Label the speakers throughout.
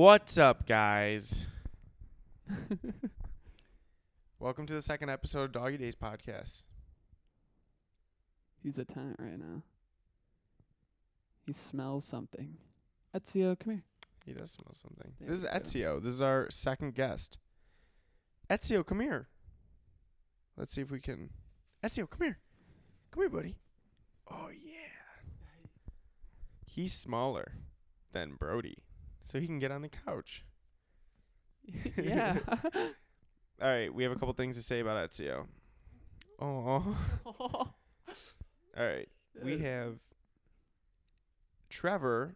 Speaker 1: What's up, guys? Welcome to the second episode of Doggy Days Podcast.
Speaker 2: He's a tent right now. He smells something. Ezio, come here.
Speaker 1: He does smell something.
Speaker 2: There
Speaker 1: This is
Speaker 2: we go.
Speaker 1: Ezio. This is our second guest. Ezio, come here. Let's see if we can... Ezio, come here. Come here, buddy. Oh, yeah. He's smaller than Brody, so he can get on the couch.
Speaker 2: Yeah.
Speaker 1: All right, we have a couple things to say about Ezio. Oh. All right, we have Trevor.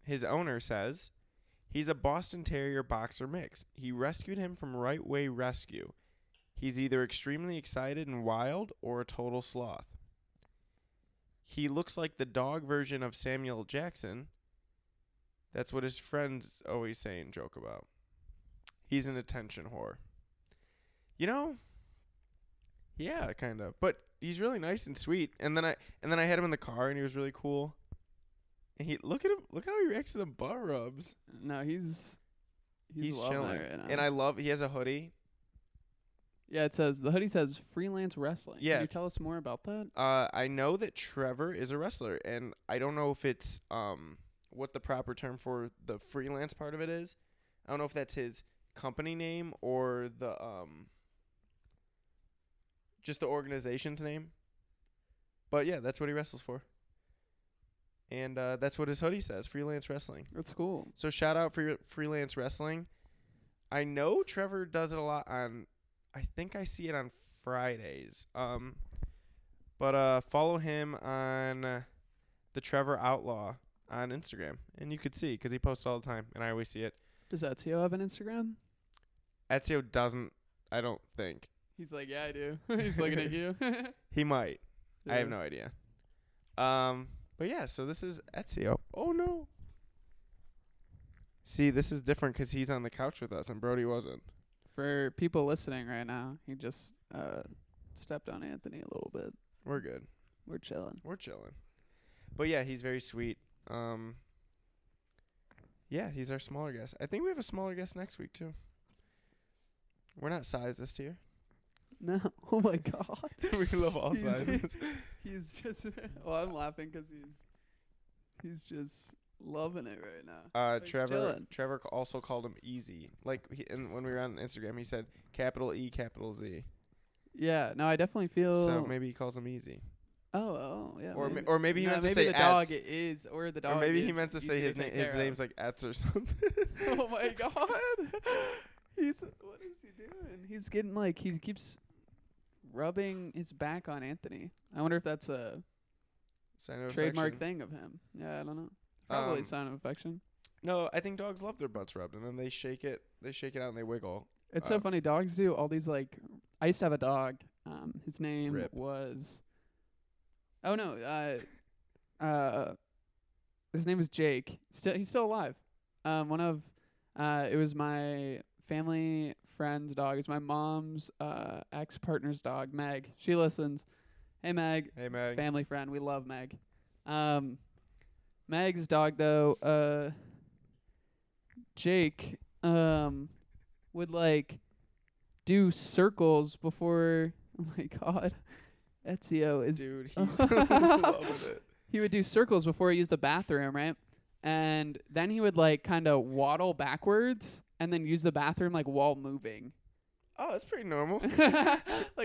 Speaker 1: His owner says he's a Boston Terrier boxer mix. He rescued him from Right Way Rescue. He's either extremely excited and wild or a total sloth. He looks like the dog version of Samuel Jackson. That's what his friends always say and joke about. He's an attention whore. You know? Yeah, kind of. But he's really nice and sweet. And then I had him in the car and he was really cool. And look at him. Look how he reacts to the butt rubs.
Speaker 2: No, he's loving
Speaker 1: chilling.
Speaker 2: it right now.
Speaker 1: And he has a hoodie.
Speaker 2: Yeah, the hoodie says freelance wrestling.
Speaker 1: Yeah.
Speaker 2: Can you tell us more about that?
Speaker 1: I know that Trevor is a wrestler, and I don't know if it's what the proper term for the freelance part of it is. I don't know if that's his company name or the just the organization's name. But yeah, that's what he wrestles for. And that's what his hoodie says, freelance wrestling.
Speaker 2: That's cool.
Speaker 1: So shout out for your freelance wrestling. I know Trevor does it a lot on, I think I see it on Fridays. But follow him on the Trevor Outlaw on Instagram. And you could see, because he posts all the time, and I always see it.
Speaker 2: Does Ezio have an Instagram?
Speaker 1: Ezio doesn't, I don't think.
Speaker 2: He's like, yeah, I do. He's looking at you.
Speaker 1: He might.
Speaker 2: Yeah.
Speaker 1: I have no idea. But yeah, so this is Ezio. Oh, no. See, this is different because he's on the couch with us and Brody wasn't.
Speaker 2: For people listening right now, he just stepped on Anthony a little bit.
Speaker 1: We're good.
Speaker 2: We're chilling.
Speaker 1: But yeah, he's very sweet. Yeah, he's our smaller guest. I think we have a smaller guest next week, too. We're not sized this tier.
Speaker 2: No. Oh, my God.
Speaker 1: We love all sizes.
Speaker 2: He's just... Well, I'm laughing because he's just loving it right now. He's chilling.
Speaker 1: Trevor also called him Easy. Like, when we were on Instagram, he said capital E, capital Z.
Speaker 2: Yeah, no, I definitely feel...
Speaker 1: So maybe he calls him Easy.
Speaker 2: Oh, yeah.
Speaker 1: Or maybe he meant to say
Speaker 2: the dog is, or the dog.
Speaker 1: Or maybe
Speaker 2: is
Speaker 1: he meant to say his name's like Etz or something.
Speaker 2: Oh my God. What is he doing? He's getting he keeps rubbing his back on Anthony. I wonder if that's a
Speaker 1: sign of
Speaker 2: trademark
Speaker 1: affection.
Speaker 2: thing of him. Yeah, I don't know. Probably a sign of affection.
Speaker 1: No, I think dogs love their butts rubbed, and then they shake it out and they wiggle.
Speaker 2: It's so funny. Dogs do all these I used to have a dog. His name
Speaker 1: Rip.
Speaker 2: was. Oh no. His name was Jake. He's still alive. It was my family friend's dog. It's my mom's ex-partner's dog, Meg. She listens. Hey, Meg.
Speaker 1: Hey, Meg.
Speaker 2: Family friend. We love Meg. Meg's dog, though, Jake, would, do circles before... Oh, my God. Ezio is...
Speaker 1: Dude, he's loving it.
Speaker 2: He would do circles before he used the bathroom, right? And then he would, kind of waddle backwards and then use the bathroom, while moving.
Speaker 1: Oh, that's pretty normal.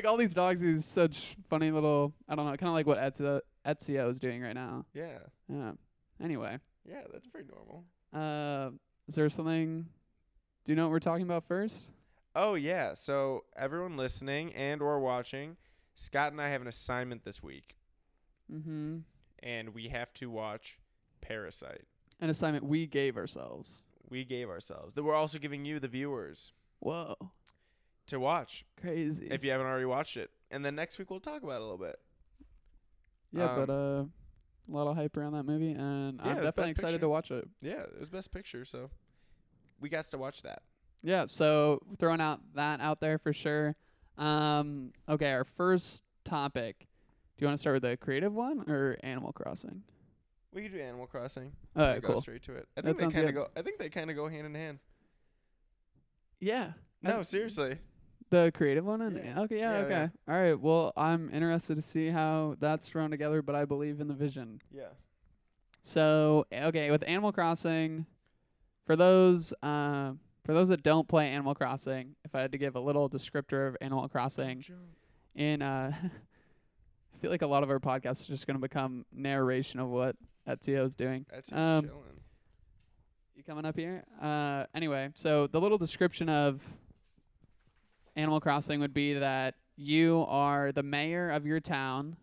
Speaker 2: All these dogs, he's such funny little, I don't know, kind of like what Ezio is doing right now.
Speaker 1: Yeah.
Speaker 2: Yeah. Anyway.
Speaker 1: Yeah, that's pretty normal.
Speaker 2: Is there something, do you know what we're talking about first?
Speaker 1: Oh, yeah. So everyone listening and or watching, Scott and I have an assignment this week.
Speaker 2: Mm-hmm.
Speaker 1: And we have to watch Parasite.
Speaker 2: An assignment we gave ourselves.
Speaker 1: That we're also giving you, the viewers.
Speaker 2: Whoa.
Speaker 1: To watch.
Speaker 2: Crazy.
Speaker 1: If you haven't already watched it. And then next week we'll talk about it a little bit.
Speaker 2: Yeah, but a lot of hype around that movie, and
Speaker 1: yeah,
Speaker 2: I'm definitely excited to watch it.
Speaker 1: Yeah, it was Best Picture, so we got to watch that.
Speaker 2: Yeah, so throwing that out there for sure. Okay, our first topic. Do you want to start with the creative one or Animal Crossing?
Speaker 1: We could do Animal Crossing.
Speaker 2: All right,
Speaker 1: Go
Speaker 2: cool.
Speaker 1: straight to it. I
Speaker 2: That
Speaker 1: think they
Speaker 2: sounds
Speaker 1: kind of
Speaker 2: good.
Speaker 1: go. I think they kind of go hand in hand.
Speaker 2: Yeah.
Speaker 1: No, seriously.
Speaker 2: The creative one?
Speaker 1: Yeah.
Speaker 2: Okay,
Speaker 1: Yeah,
Speaker 2: okay.
Speaker 1: yeah.
Speaker 2: All right, well, I'm interested to see how that's thrown together, but I believe in the vision.
Speaker 1: Yeah.
Speaker 2: So, okay, with Animal Crossing, for those that don't play Animal Crossing, if I had to give a little descriptor of Animal Crossing, I feel like a lot of our podcasts are just going to become narration of what Ezio's doing.
Speaker 1: That's just chilling.
Speaker 2: You coming up here? Anyway, so the little description of Animal Crossing would be that you are the mayor of your town,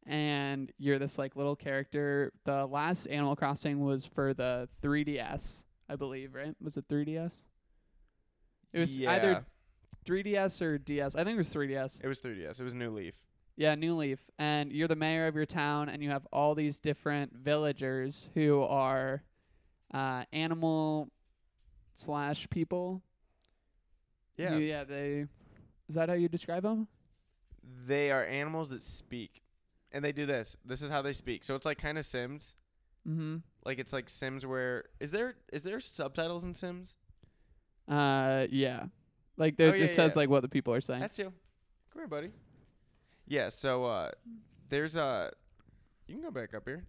Speaker 2: and you're this like little character. The last Animal Crossing was for the 3DS, I believe, right? Was it 3DS? It was either 3DS or DS. I think it was 3DS.
Speaker 1: It was 3DS. It was New Leaf.
Speaker 2: Yeah, New Leaf. And you're the mayor of your town, and you have all these different villagers who are animal / people.
Speaker 1: Yeah.
Speaker 2: Is that how you describe them?
Speaker 1: They are animals that speak. And they do this. This is how they speak. So it's like kind of Sims.
Speaker 2: Mm-hmm.
Speaker 1: Like it's like Sims where is there subtitles in Sims?
Speaker 2: Yeah. Like
Speaker 1: it
Speaker 2: says like what the people are saying.
Speaker 1: That's you. Come here, buddy. Yeah, so there's you can go back up here.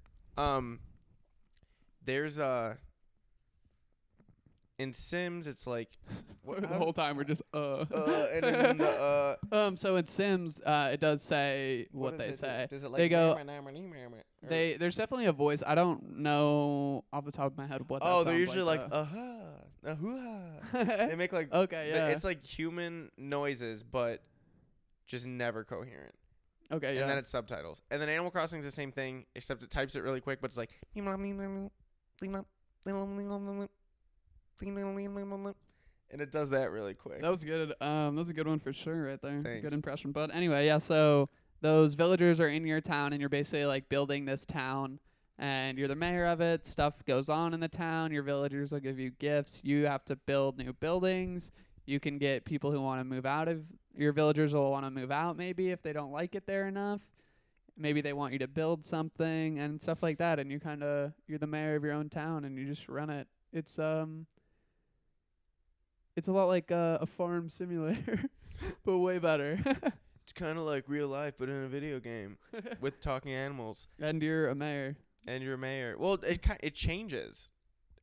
Speaker 1: There's in Sims it's like
Speaker 2: the whole time we're just
Speaker 1: and then the
Speaker 2: so in Sims it does say what they say.
Speaker 1: Does it like
Speaker 2: They go
Speaker 1: or-
Speaker 2: there's definitely a voice. I don't know off the top of my head what that sounds
Speaker 1: they're usually like
Speaker 2: though.
Speaker 1: They make like
Speaker 2: Okay, yeah.
Speaker 1: it's like human noises but just never coherent.
Speaker 2: Okay, yeah.
Speaker 1: And then it's subtitles. And then Animal Crossing is the same thing, except it types it really quick, but it's like and it does that really quick.
Speaker 2: That was good. That was a good one for sure right there.
Speaker 1: Thanks.
Speaker 2: Good impression. But anyway, yeah, so those villagers are in your town and you're basically like building this town and you're the mayor of it. Stuff goes on in the town. Your villagers will give you gifts. You have to build new buildings. You can get people who want to move out of your villagers will want to move out maybe if they don't like it there enough. Maybe they want you to build something and stuff like that, and you're the mayor of your own town and you just run it. It's a lot like a farm simulator, but way better.
Speaker 1: It's kind of like real life, but in a video game with talking animals.
Speaker 2: And you're a mayor.
Speaker 1: And you're a mayor. Well, it changes.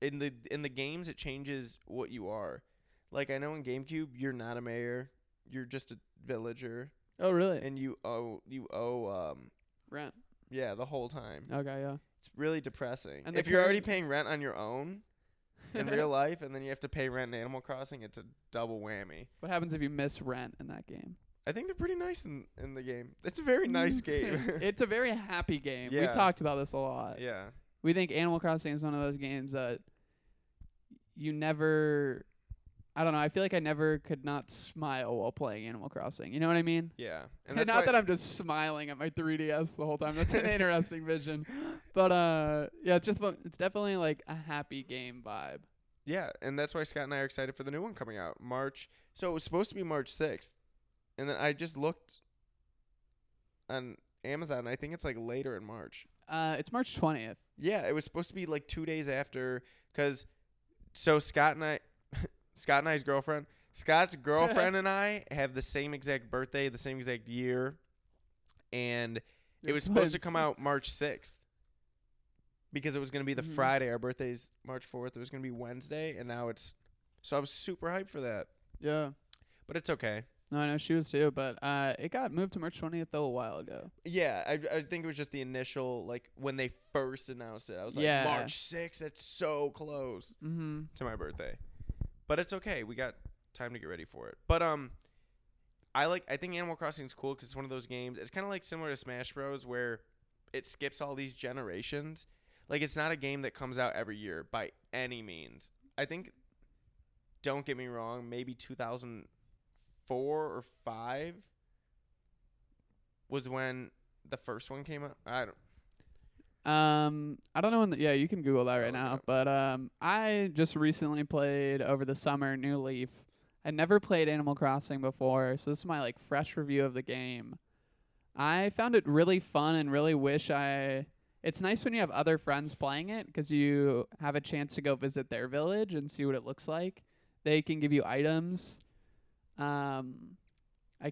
Speaker 1: In the games, it changes what you are. Like I know in GameCube, you're not a mayor. You're just a villager.
Speaker 2: Oh, really?
Speaker 1: And you owe
Speaker 2: Rent.
Speaker 1: Yeah, the whole time.
Speaker 2: Okay, yeah.
Speaker 1: It's really depressing.
Speaker 2: And
Speaker 1: if you're already paying rent on your own in real life, and then you have to pay rent in Animal Crossing, it's a double whammy.
Speaker 2: What happens if you miss rent in that game?
Speaker 1: I think they're pretty nice in the game. It's a very nice game.
Speaker 2: It's a very happy game.
Speaker 1: Yeah.
Speaker 2: We've talked about this a lot.
Speaker 1: Yeah.
Speaker 2: We think Animal Crossing is one of those games that you never... I don't know. I feel like I never could not smile while playing Animal Crossing. You know what I mean?
Speaker 1: Yeah.
Speaker 2: And not that I'm just smiling at my 3DS the whole time. That's an interesting vision. But yeah, it's definitely like a happy game vibe.
Speaker 1: Yeah, and that's why Scott and I are excited for the new one coming out. So it was supposed to be March 6th. And then I just looked on Amazon, and I think it's like later in March.
Speaker 2: It's March 20th.
Speaker 1: Yeah, it was supposed to be like 2 days after Scott and I's girlfriend. Scott's girlfriend and I have the same exact birthday, the same exact year, and it was supposed to come out March 6th because it was going to be the Friday. Our birthday's March 4th. It was going to be Wednesday, and now it's... So I was super hyped for that.
Speaker 2: Yeah.
Speaker 1: But it's okay.
Speaker 2: No, I know she was too, but it got moved to March 20th a while ago.
Speaker 1: Yeah, I think it was just the initial, like, when they first announced it. I was like, March 6th, that's so close to my birthday. But it's okay. We got time to get ready for it. But I think Animal Crossing is cool because it's one of those games. It's kind of like similar to Smash Bros. Where it skips all these generations. Like it's not a game that comes out every year by any means. I think, don't get me wrong, maybe 2004 or 5 was when the first one came out.
Speaker 2: I don't know when. Yeah, you can Google that right now. But I just recently played over the summer New Leaf. I never played Animal Crossing before, so this is my like fresh review of the game. I found it really fun and really wish it it's nice when you have other friends playing it because you have a chance to go visit their village and see what it looks like. They can give you items. I'm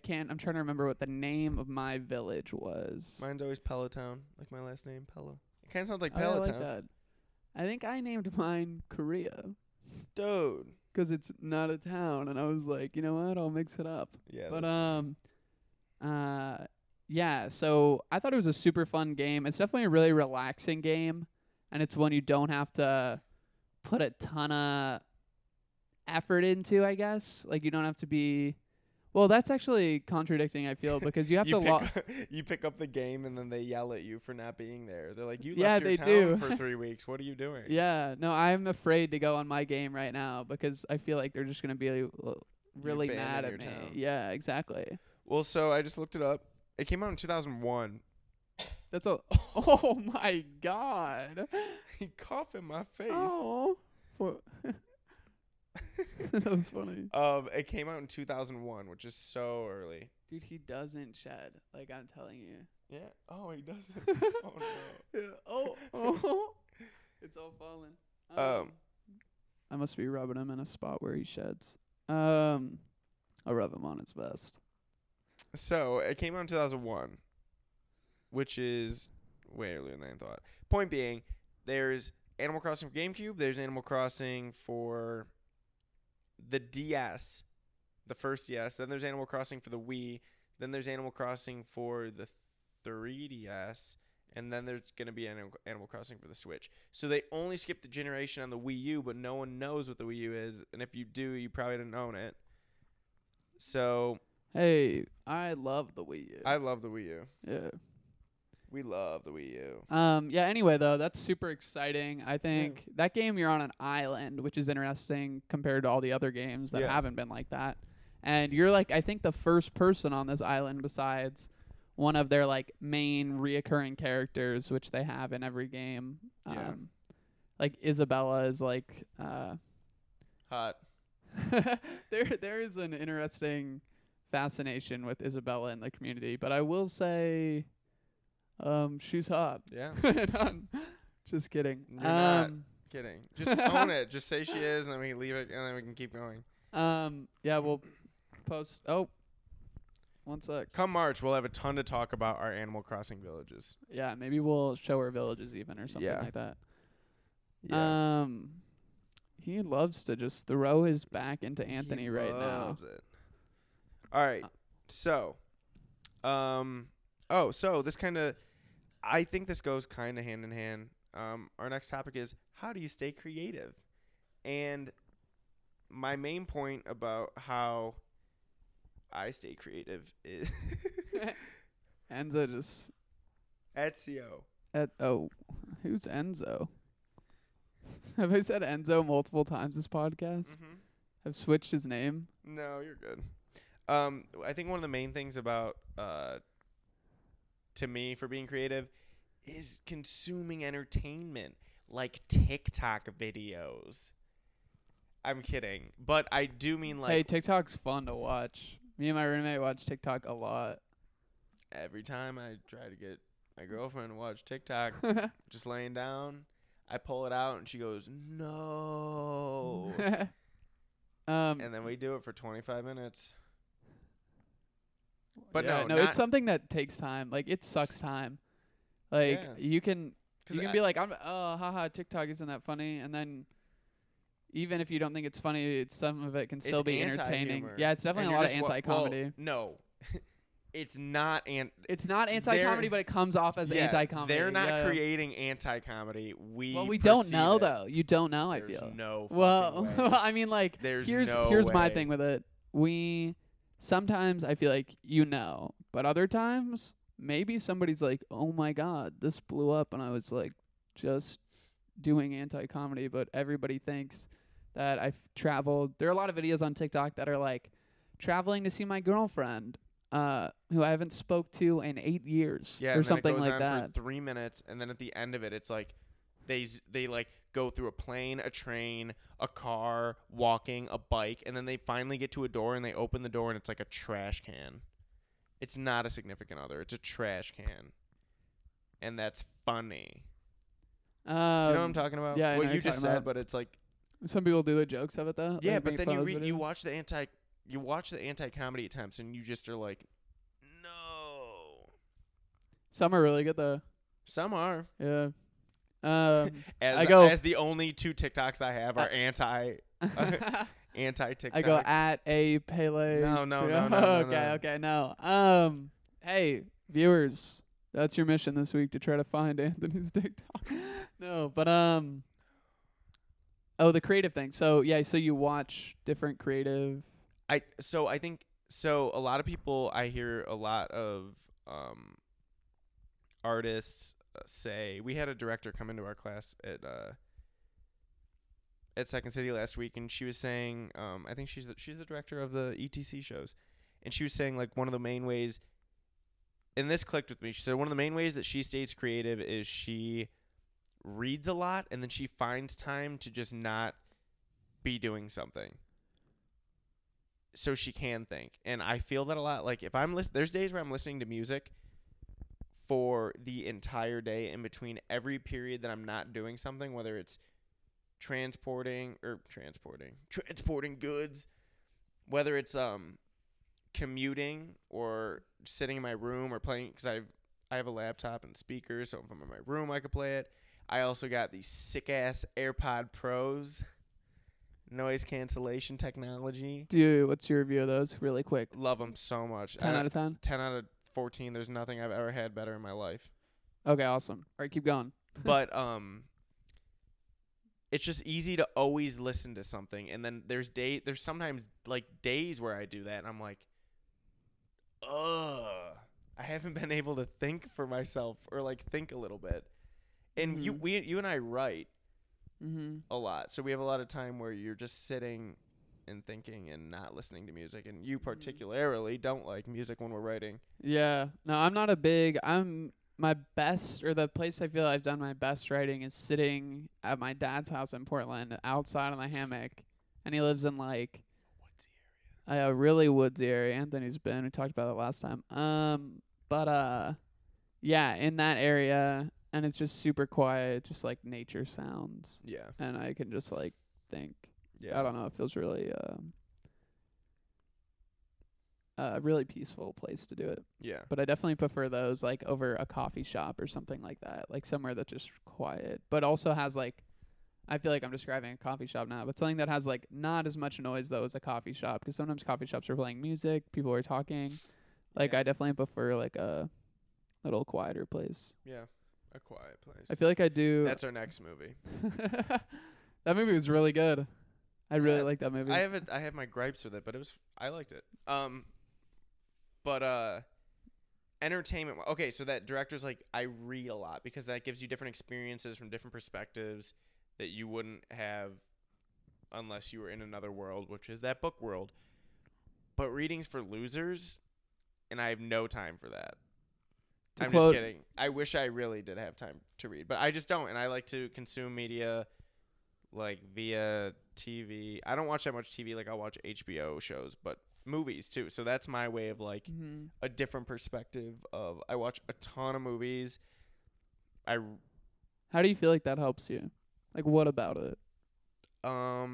Speaker 2: trying to remember what the name of my village was.
Speaker 1: Mine's always Pelotown, like my last name, Pello. It kind of sounds like
Speaker 2: I
Speaker 1: Pelotown.
Speaker 2: like that. I think I named mine Korea.
Speaker 1: Dude.
Speaker 2: Because it's not a town, and I was like, you know what? I'll mix it up.
Speaker 1: Yeah.
Speaker 2: But yeah. So I thought it was a super fun game. It's definitely a really relaxing game, and it's one you don't have to put a ton of effort into. I guess like you don't have to be. Well, that's actually contradicting, I feel, because you have
Speaker 1: you pick up the game and then they yell at you for not being there. They're like, you
Speaker 2: Yeah,
Speaker 1: left your
Speaker 2: they
Speaker 1: town
Speaker 2: do.
Speaker 1: for 3 weeks. What are you doing?
Speaker 2: Yeah, no, I'm afraid to go on my game right now because I feel like they're just going to be really mad at me.
Speaker 1: Town.
Speaker 2: Yeah, exactly.
Speaker 1: Well, so I just looked it up. It came out in 2001.
Speaker 2: That's a oh my god.
Speaker 1: He coughed in my face.
Speaker 2: Oh. That was funny.
Speaker 1: It came out in 2001, which is so early.
Speaker 2: Dude, he doesn't shed. Like I'm telling you.
Speaker 1: Yeah. Oh, he doesn't. Oh no.
Speaker 2: Yeah. Oh. It's all falling. I must be rubbing him in a spot where he sheds. I'll rub him on his vest.
Speaker 1: So it came out in 2001, which is way earlier than I thought. Point being, there's Animal Crossing for GameCube. There's Animal Crossing for the DS, the first DS. Then there's Animal Crossing for the Wii. Then there's Animal Crossing for the 3DS. And then there's going to be Animal Crossing for the Switch. So they only skipped the generation on the Wii U, but no one knows what the Wii U is. And if you do, you probably didn't own it. So...
Speaker 2: Hey, I love the Wii U.
Speaker 1: I love the Wii U.
Speaker 2: Yeah.
Speaker 1: We love the Wii U.
Speaker 2: Yeah, anyway, though, that's super exciting. I think that game, you're on an island, which is interesting compared to all the other games that haven't been like that. And you're, like, I think the first person on this island besides one of their, like, main reoccurring characters, which they have in every game. Like, Isabella is, like...
Speaker 1: Hot.
Speaker 2: There is an interesting fascination with Isabella in the community, but I will say... she's hot.
Speaker 1: Yeah.
Speaker 2: Just kidding.
Speaker 1: You're not kidding. Just own it. Just say she is, and then we can leave it, and then we can keep going.
Speaker 2: Yeah, we'll post. Oh, one sec.
Speaker 1: Come March, we'll have a ton to talk about our Animal Crossing villages.
Speaker 2: Yeah, maybe we'll show our villages even or something like that.
Speaker 1: Yeah.
Speaker 2: He loves to just throw his back into Anthony right now.
Speaker 1: He loves it. All right. So, so this kind of, I think this goes kind of hand in hand. Our next topic is, how do you stay creative? And my main point about how I stay creative is
Speaker 2: Enzo just
Speaker 1: Ezio.
Speaker 2: Who's Enzo? Have I said Enzo multiple times this podcast?
Speaker 1: Mm-hmm.
Speaker 2: I've switched his name.
Speaker 1: No, you're good. I think one of the main things about to me for being creative is consuming entertainment, like TikTok videos. I'm kidding, but I do mean like...
Speaker 2: Hey, TikTok's fun to watch. Me and my roommate watch TikTok a lot.
Speaker 1: Every time I try to get my girlfriend to watch TikTok, just laying down, I pull it out and she goes, no. And then we do it for 25 minutes. But
Speaker 2: no, it's something that takes time. Like, it sucks time. Like, you can be like, haha, TikTok isn't that funny. And then even if you don't think it's funny, some of it can still be entertaining. Yeah, it's definitely a lot of anti-comedy.
Speaker 1: No. It's not
Speaker 2: it's not anti-comedy, but it comes off as anti-comedy.
Speaker 1: They're not creating anti-comedy. We
Speaker 2: don't know though. You don't know. I feel.
Speaker 1: There's no.
Speaker 2: Well,
Speaker 1: way.
Speaker 2: I mean, like, here's
Speaker 1: way.
Speaker 2: my thing with it. Sometimes I feel like but other times maybe somebody's like, oh my god, this blew up, and I was like just doing anti-comedy, but everybody thinks that I've traveled. There are a lot of videos on TikTok that are like traveling to see my girlfriend. Who I haven't spoke to in 8 years, or something like that.
Speaker 1: For 3 minutes, and then at the end of it, it's like they like go through a plane, a train, a car, walking, a bike, and then they finally get to a door, and they open the door, and it's like a trash can. It's not a significant other; it's a trash can. and that's funny. Do you know what I'm talking about?
Speaker 2: Yeah, I know
Speaker 1: Well,
Speaker 2: what
Speaker 1: you
Speaker 2: you're
Speaker 1: just
Speaker 2: talking
Speaker 1: said,
Speaker 2: about.
Speaker 1: but it's like
Speaker 2: Some people do the jokes of it though.
Speaker 1: yeah,
Speaker 2: like
Speaker 1: but
Speaker 2: make
Speaker 1: then
Speaker 2: fun of those
Speaker 1: you
Speaker 2: videos.
Speaker 1: watch the anti-comedy attempts, and you just are like, no.
Speaker 2: Some are really good though.
Speaker 1: Some are.
Speaker 2: Yeah.
Speaker 1: As the only 2 TikToks I have are anti TikTok.
Speaker 2: I go at a Pele.
Speaker 1: No.
Speaker 2: Okay, no. Hey, viewers, that's your mission this week to try to find Anthony's TikTok. No, but the creative thing. So you watch different creative.
Speaker 1: I think a lot of people, I hear a lot of artists say, we had a director come into our class at Second City last week, and she was saying, I think she's the director of the ETC shows, and she was saying like one of the main ways, and this clicked with me. She said one of the main ways that she stays creative is she reads a lot, and then she finds time to just not be doing something, so she can think. And I feel that a lot. Like if there's days where I'm listening to music for the entire day in between every period that I'm not doing something, whether it's transporting goods, whether it's commuting or sitting in my room or playing, because I have a laptop and speakers, so if I'm in my room I could play it. I also got these sick ass AirPod Pros, noise cancellation technology.
Speaker 2: Dude, what's your review of those? Really quick.
Speaker 1: Love them so much.
Speaker 2: 10 out of 10?
Speaker 1: 10 out of 14. There's nothing I've ever had better in my life.
Speaker 2: Okay, awesome. All right, keep going.
Speaker 1: But it's just easy to always listen to something, and then there's sometimes like days where I do that, and I'm like, I haven't been able to think for myself or like think a little bit. And you and I write a lot, so we have a lot of time where you're just sitting and thinking and not listening to music, and you particularly don't like music when we're writing.
Speaker 2: Yeah. No, I'm not a big. My best, or the place I feel I've done my best writing is sitting at my dad's house in Portland outside on the hammock, and he lives in like a really woodsy area. Anthony's been. We talked about it last time. Yeah, in that area, and it's just super quiet, just like nature sounds.
Speaker 1: Yeah.
Speaker 2: And I can just like think.
Speaker 1: Yeah.
Speaker 2: I don't know. It feels really really peaceful place to do it.
Speaker 1: Yeah.
Speaker 2: But I definitely prefer those like over a coffee shop or something like that. Like somewhere that's just quiet, but also has like, I feel like I'm describing a coffee shop now, but something that has like not as much noise though as a coffee shop, because sometimes coffee shops are playing music, people are talking. Like
Speaker 1: Yeah.
Speaker 2: I definitely prefer like a little quieter place.
Speaker 1: Yeah. A quiet place.
Speaker 2: I feel like I do.
Speaker 1: That's our next movie.
Speaker 2: That movie was really good. I really
Speaker 1: Yeah.
Speaker 2: like that movie.
Speaker 1: I have my gripes with it, but I liked it. But entertainment. Okay, so that director's like, I read a lot because that gives you different experiences from different perspectives that you wouldn't have unless you were in another world, which is that book world. But reading's for losers, and I have no time for that. I'm just kidding. I wish I really did have time to read, but I just don't, and I like to consume media like via TV. I don't watch that much TV. Like I'll watch HBO shows, but movies too. So that's my way of like a different perspective of, I watch a ton of movies.
Speaker 2: How do you feel like that helps you? Like what about it?
Speaker 1: I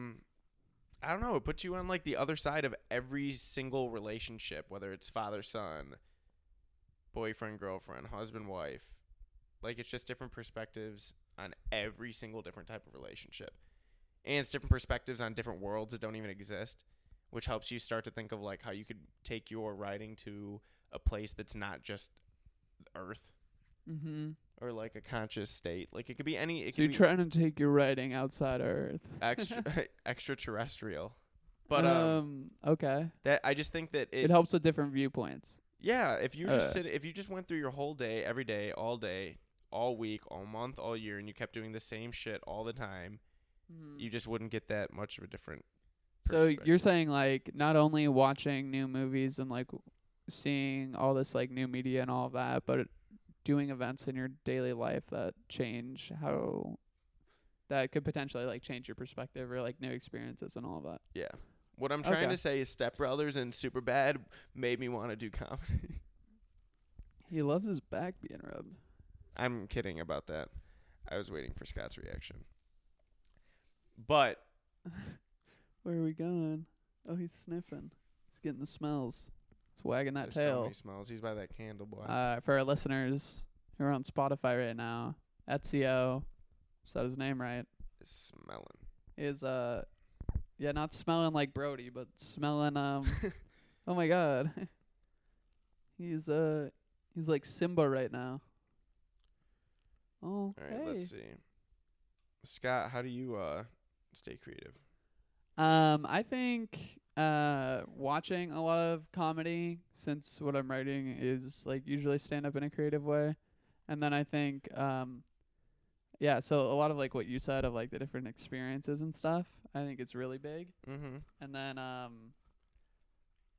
Speaker 1: don't know. It puts you on like the other side of every single relationship, whether it's father, son, boyfriend, girlfriend, husband, wife. Like it's just different perspectives on every single different type of relationship. And it's different perspectives on different worlds that don't even exist, which helps you start to think of like how you could take your writing to a place that's not just Earth or like a conscious state. Like it could be any.
Speaker 2: So you're trying to take your writing outside Earth.
Speaker 1: Extraterrestrial. But
Speaker 2: okay.
Speaker 1: That I just think that
Speaker 2: it helps with different viewpoints.
Speaker 1: Yeah, if you if you just went through your whole day, every day, all week, all month, all year, and you kept doing the same shit all the time, you just wouldn't get that much of a different
Speaker 2: So you're saying like not only watching new movies and like seeing all this like new media and all of that, but doing events in your daily life that change how that could potentially like change your perspective or like new experiences and all of that.
Speaker 1: Yeah. What I'm trying to say is Step Brothers and Superbad made me want to do comedy.
Speaker 2: He loves his back being rubbed.
Speaker 1: I'm kidding about that. I was waiting for Scott's reaction. But
Speaker 2: Where are we going? Oh, he's sniffing. He's getting the smells. He's wagging that
Speaker 1: there's so
Speaker 2: tail.
Speaker 1: many smells. He's by that candle, boy.
Speaker 2: For our listeners who are on Spotify right now, Ezio, is that his name right?
Speaker 1: Is smelling.
Speaker 2: Is not smelling like Brody, but smelling oh my god. He's like Simba right now. Oh,
Speaker 1: All right,
Speaker 2: hey.
Speaker 1: let's see. Scott, how do you stay creative?
Speaker 2: I think watching a lot of comedy, since what I'm writing is like usually stand up in a creative way. And then I think so a lot of like what you said of like the different experiences and stuff, I think it's really big.
Speaker 1: Mm-hmm.
Speaker 2: And then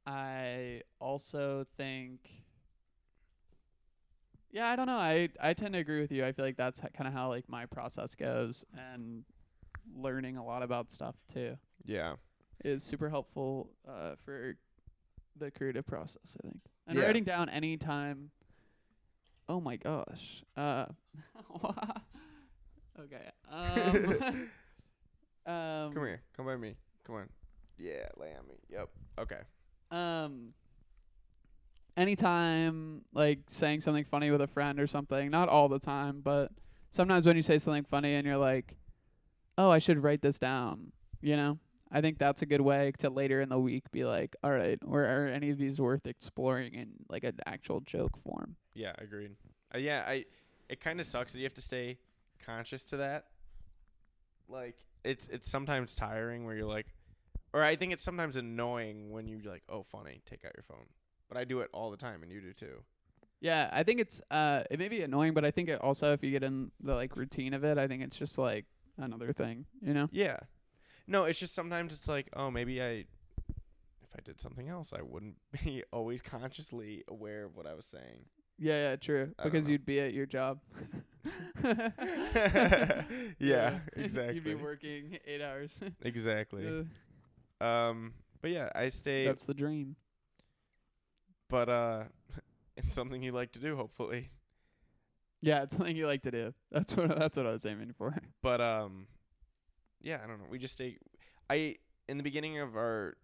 Speaker 2: I also think I don't know. I tend to agree with you. I feel like that's kind of how like my process goes, and learning a lot about stuff too.
Speaker 1: Yeah.
Speaker 2: Is super helpful for the creative process, I think. And
Speaker 1: Yeah.
Speaker 2: writing down any time. Oh my gosh. Okay.
Speaker 1: Come here. Come by me. Come on. Yeah, lay on me. Yep. Okay.
Speaker 2: Anytime, like saying something funny with a friend or something. Not all the time, but sometimes when you say something funny and you're like, oh, I should write this down, you know? I think that's a good way to later in the week be like, all right, are any of these worth exploring in like an actual joke form?
Speaker 1: Yeah, agreed. It kind of sucks that you have to stay conscious to that. Like, it's sometimes tiring where you're like, or I think it's sometimes annoying when you're like, oh, funny, take out your phone. But I do it all the time, and you do too.
Speaker 2: Yeah, I think it's it may be annoying, but I think it also, if you get in the like routine of it, I think it's just like another thing, you know?
Speaker 1: Yeah. No, it's just sometimes it's like, oh, maybe if I did something else, I wouldn't be always consciously aware of what I was saying.
Speaker 2: Yeah, true.
Speaker 1: I don't
Speaker 2: Because
Speaker 1: know.
Speaker 2: you'd be at your job.
Speaker 1: Yeah, exactly.
Speaker 2: You'd be working 8 hours.
Speaker 1: Exactly. But yeah, I stay.
Speaker 2: That's the dream.
Speaker 1: But it's something you like to do, hopefully.
Speaker 2: Yeah, it's something you like to do. That's what I was aiming for.
Speaker 1: But yeah, I don't know. We just stay. In the beginning of our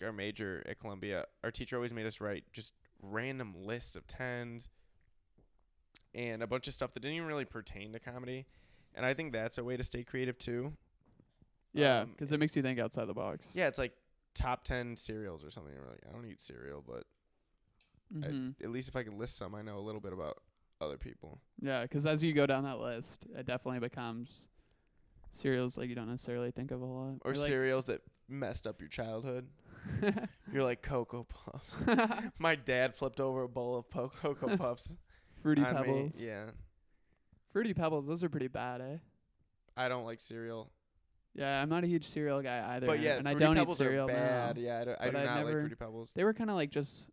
Speaker 1: our major at Columbia, our teacher always made us write just random lists of 10s and a bunch of stuff that didn't even really pertain to comedy. And I think that's a way to stay creative too.
Speaker 2: Yeah, because it makes you think outside the box.
Speaker 1: Yeah, it's like top 10 cereals or something. You're like, I don't eat cereal, but at least if I can list some, I know a little bit about other people.
Speaker 2: Yeah, because as you go down that list, it definitely becomes cereals like you don't necessarily think of a lot.
Speaker 1: Or
Speaker 2: You're
Speaker 1: cereals that messed up your childhood. You're like Cocoa Puffs. My dad flipped over a bowl of Cocoa Puffs.
Speaker 2: Fruity
Speaker 1: on
Speaker 2: Pebbles.
Speaker 1: Me. Yeah.
Speaker 2: Fruity Pebbles, those are pretty bad, eh?
Speaker 1: I don't like cereal.
Speaker 2: Yeah, I'm not a huge cereal guy either.
Speaker 1: But yeah,
Speaker 2: and I
Speaker 1: Fruity
Speaker 2: don't
Speaker 1: Pebbles
Speaker 2: eat cereal
Speaker 1: are bad.
Speaker 2: now.
Speaker 1: Yeah, I do not like Fruity Pebbles.
Speaker 2: They were kind of like just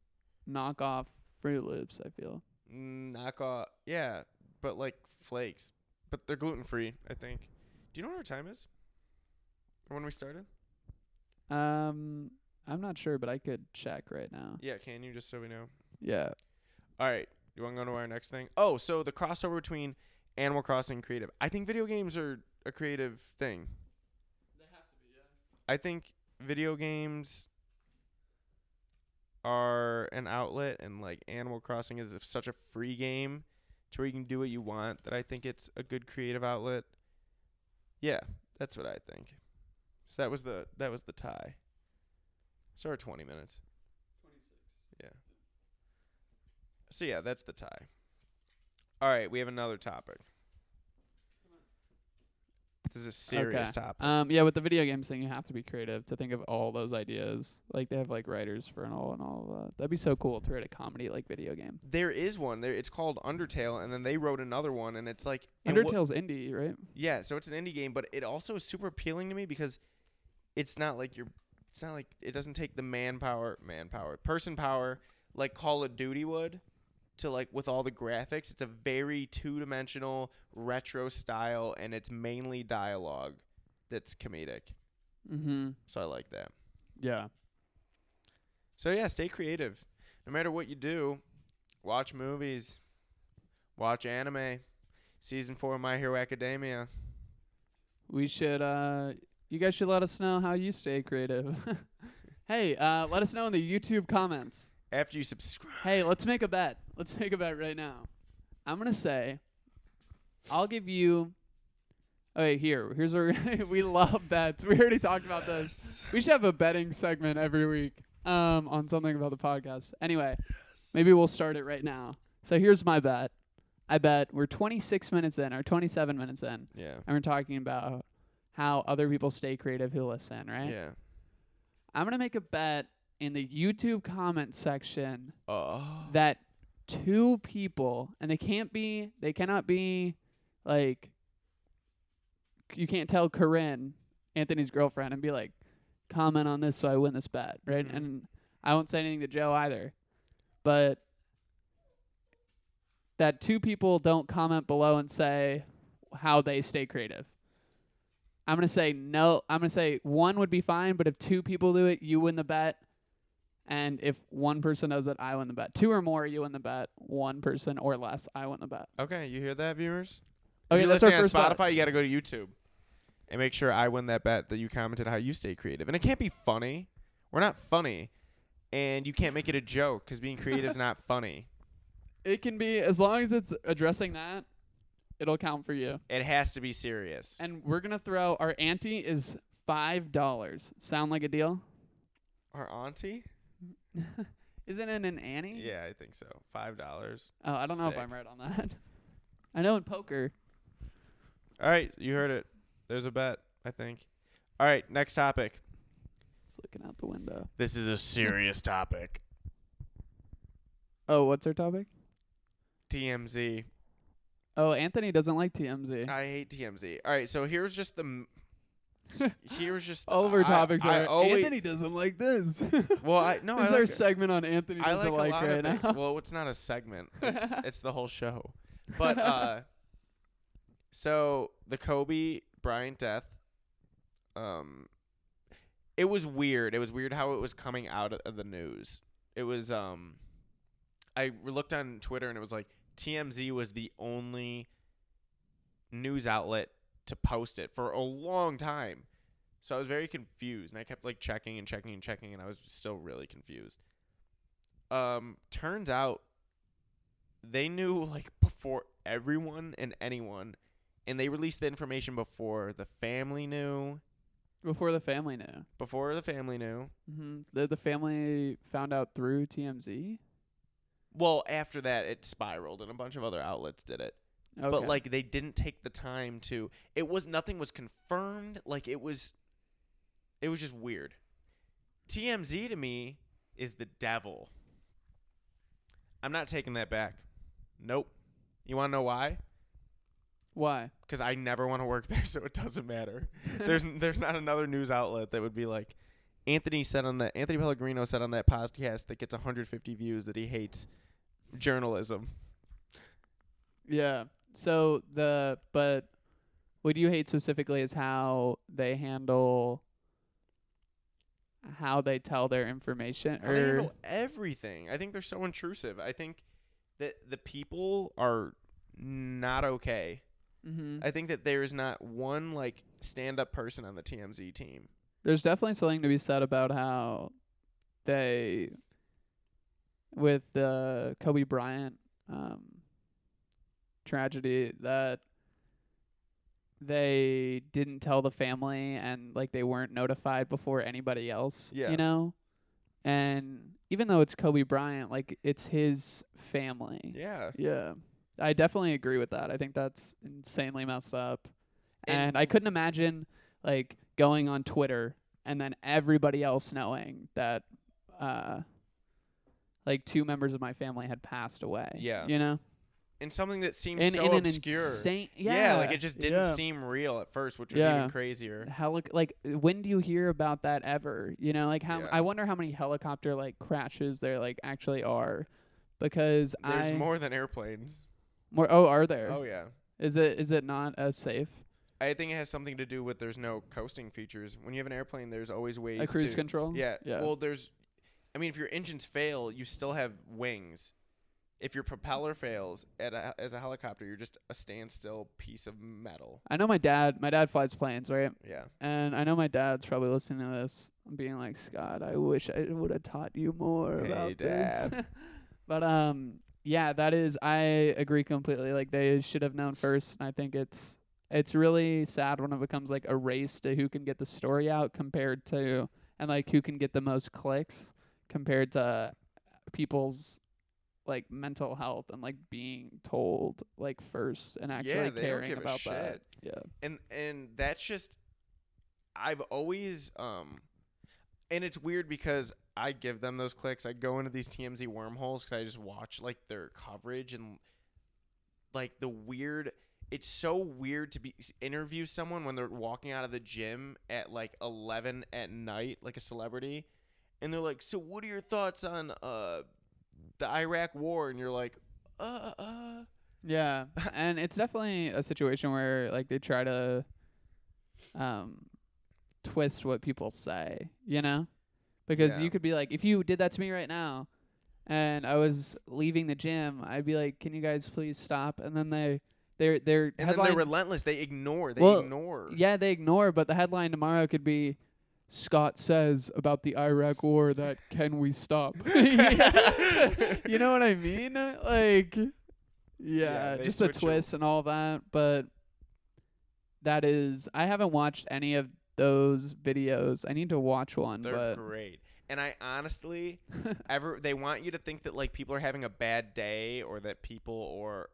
Speaker 2: knockoff Fruit Loops, I feel.
Speaker 1: Knockoff. Yeah, but like flakes. But they're gluten-free, I think. Do you know what our time is? Or when we started?
Speaker 2: I'm not sure, but I could check right now.
Speaker 1: Yeah, can you, just so we know?
Speaker 2: Yeah.
Speaker 1: All right. You want to go to our next thing? Oh, so the crossover between Animal Crossing and creative. I think video games are a creative thing.
Speaker 2: They have to be, yeah.
Speaker 1: I think video games are an outlet, and like Animal Crossing is such a free game to where you can do what you want, that I think it's a good creative outlet. Yeah, that's what I think. So that was the tie. So we're 20 minutes.
Speaker 2: 26.
Speaker 1: Yeah. So yeah, that's the tie. All right, we have another topic. This is a serious topic.
Speaker 2: Yeah, with the video games thing, you have to be creative to think of all those ideas. Like they have like writers for and all of that. That'd be so cool to write a comedy like video game.
Speaker 1: There is one. It's called Undertale, and then they wrote another one, and it's like
Speaker 2: Undertale's indie, right?
Speaker 1: Yeah, so it's an indie game, but it also is super appealing to me because it's not like it doesn't take the person power like Call of Duty would, to like with all the graphics. It's a very two-dimensional retro style, and it's mainly dialogue that's comedic. So I like that.
Speaker 2: Yeah.
Speaker 1: So yeah, stay creative. No matter what you do, watch movies, watch anime, Season 4 of My Hero Academia.
Speaker 2: We should, you guys should let us know how you stay creative. Hey, let us know in the YouTube comments.
Speaker 1: After you subscribe.
Speaker 2: Hey, let's make a bet. Let's make a bet right now. I'm going to say, I'll give you, okay, here's where we love bets. We already talked about this. We should have a betting segment every week on something about the podcast. Anyway, maybe we'll start it right now. So here's my bet. I bet we're 26 minutes in or 27 minutes in.
Speaker 1: Yeah.
Speaker 2: And we're talking about how other people stay creative who listen, right?
Speaker 1: Yeah.
Speaker 2: I'm going to make a bet in the YouTube comment section
Speaker 1: Oh.
Speaker 2: that 2 people, and they cannot be like, you can't tell Corinne, Anthony's girlfriend, and be like, comment on this so I win this bet, right?
Speaker 1: Mhm.
Speaker 2: And I won't say anything to Joe either. But that 2 people don't comment below and say how they stay creative. I'm going to say no. I'm going to say 1 would be fine, but if 2 people do it, you win the bet. And if 1 person does it, I win the bet. 2 or more, you win the bet. 1 person or less, I win the bet.
Speaker 1: Okay, you hear that, viewers?
Speaker 2: Okay,
Speaker 1: if you're
Speaker 2: that's our
Speaker 1: listening
Speaker 2: first
Speaker 1: on Spotify,
Speaker 2: bet.
Speaker 1: you got to go to YouTube and make sure I win that bet that you commented how you stay creative. And it can't be funny. We're not funny. And you can't make it a joke because being creative is not funny.
Speaker 2: It can be, as long as it's addressing that, it'll count for you.
Speaker 1: It has to be serious.
Speaker 2: And we're going to throw, our ante is $5. Sound like a deal?
Speaker 1: Our auntie?
Speaker 2: Isn't it an Annie?
Speaker 1: Yeah, I think so. $5.
Speaker 2: Oh, I don't know if
Speaker 1: Sick.
Speaker 2: I'm right on that. I know in poker.
Speaker 1: All right, you heard it. There's a bet, I think. All right, next topic.
Speaker 2: Just looking out the window.
Speaker 1: This is a serious topic.
Speaker 2: Oh, what's our topic?
Speaker 1: TMZ.
Speaker 2: Oh, Anthony doesn't like TMZ.
Speaker 1: I hate TMZ. All right, so here's just the
Speaker 2: All of our topics
Speaker 1: I
Speaker 2: are,
Speaker 1: always,
Speaker 2: Anthony doesn't like this.
Speaker 1: Well,
Speaker 2: This is
Speaker 1: I
Speaker 2: our
Speaker 1: like,
Speaker 2: segment on Anthony
Speaker 1: I
Speaker 2: doesn't
Speaker 1: like
Speaker 2: like
Speaker 1: a lot
Speaker 2: right
Speaker 1: of things.
Speaker 2: now.
Speaker 1: Well, it's not a segment. It's the whole show. But so the Kobe Bryant death, it was weird. It was weird how it was coming out of the news. It was I looked on Twitter and it was like TMZ was the only news outlet to post it for a long time. So I was very confused, and I kept like checking and checking and checking, and I was still really confused. Turns out they knew like before everyone and anyone, and they released the information before the family knew.
Speaker 2: Before the family knew.
Speaker 1: Before the family knew.
Speaker 2: Mm-hmm. The family found out through TMZ?
Speaker 1: Well, after that, it spiraled, and a bunch of other outlets did it.
Speaker 2: Okay.
Speaker 1: But like they didn't take the time to. Nothing was confirmed. Like it was just weird. TMZ to me is the devil. I'm not taking that back. Nope. You want to know why?
Speaker 2: Why?
Speaker 1: Because I never want to work there, so it doesn't matter. There's not another news outlet that would be like Anthony Pellegrino said on that podcast that gets 150 views that he hates journalism.
Speaker 2: Yeah. So but what you hate specifically is how they handle, how they tell their information,
Speaker 1: They handle everything. I think they're so intrusive. I think that the people are not okay.
Speaker 2: Mm-hmm.
Speaker 1: I think that there is not one like stand-up person on the TMZ team.
Speaker 2: There's definitely something to be said about how they, with the Kobe Bryant tragedy, that they didn't tell the family and like they weren't notified before anybody else.
Speaker 1: Yeah.
Speaker 2: You know? And even though it's Kobe Bryant, like it's his family.
Speaker 1: Yeah.
Speaker 2: Yeah. I definitely agree with that. I think that's insanely messed up. And I couldn't imagine like going on Twitter and then everybody else knowing that like 2 members of my family had passed away.
Speaker 1: Yeah.
Speaker 2: You know?
Speaker 1: And something that seems
Speaker 2: In
Speaker 1: so
Speaker 2: an
Speaker 1: obscure.
Speaker 2: insane,
Speaker 1: Like it just didn't seem real at first, which was even crazier.
Speaker 2: Like when do you hear about that ever? You know, like how
Speaker 1: Yeah.
Speaker 2: I wonder how many helicopter like crashes there like actually are, because
Speaker 1: There's more than airplanes.
Speaker 2: are there?
Speaker 1: Oh yeah.
Speaker 2: Is it not as safe?
Speaker 1: I think it has something to do with there's no coasting features. When you have an airplane, there's always ways
Speaker 2: A cruise
Speaker 1: to
Speaker 2: control?
Speaker 1: Yeah.
Speaker 2: Yeah.
Speaker 1: Well, if your engines fail, you still have wings. if your propeller fails as a helicopter, you're just a standstill piece of metal.
Speaker 2: I know my dad flies planes, right?
Speaker 1: Yeah.
Speaker 2: And I know my dad's probably listening to this and being like, Scott, I wish I would have taught you more about
Speaker 1: Dad.
Speaker 2: this. But yeah, that is, I agree completely. Like, they should have known first. And I think it's really sad when it becomes like a race to who can get the story out compared to, and like who can get the most clicks compared to people's like mental health and like being told like first and actually
Speaker 1: they
Speaker 2: caring
Speaker 1: don't give
Speaker 2: about
Speaker 1: a shit.
Speaker 2: that. Yeah.
Speaker 1: And that's just, I've always and it's weird because I give them those clicks. I go into these TMZ wormholes because I just watch like their coverage and like it's so weird to interview someone when they're walking out of the gym at like 11 at night, like a celebrity, and they're like, so what are your thoughts on the Iraq war? And you're like,
Speaker 2: Yeah. And it's definitely a situation where like they try to twist what people say, you know? Because you could be like, if you did that to me right now and I was leaving the gym, I'd be like, can you guys please stop? And then they're
Speaker 1: and
Speaker 2: headline,
Speaker 1: then they're relentless. They ignore.
Speaker 2: Yeah, they ignore, but the headline tomorrow could be, Scott says about the Iraq war that can we stop? You know what I mean? Like, yeah, just a twist and all that. But that is, I haven't watched any of those videos. I need to watch one.
Speaker 1: They're great. And I honestly, they want you to think that like people are having a bad day, or that people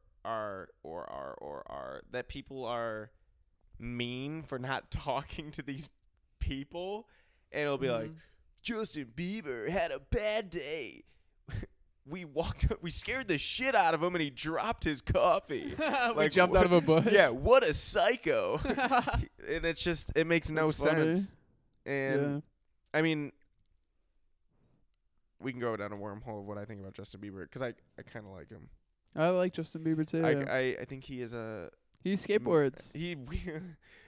Speaker 1: that people are mean for not talking to these people, and it'll be like, Justin Bieber had a bad day. We scared the shit out of him, and he dropped his coffee.
Speaker 2: We jumped out of a bush.
Speaker 1: Yeah, what a psycho. And it's just, it makes no sense. And I mean, we can go down a wormhole of what I think about Justin Bieber, because I kind of like him.
Speaker 2: I like Justin Bieber too.
Speaker 1: I think he is
Speaker 2: he skateboards.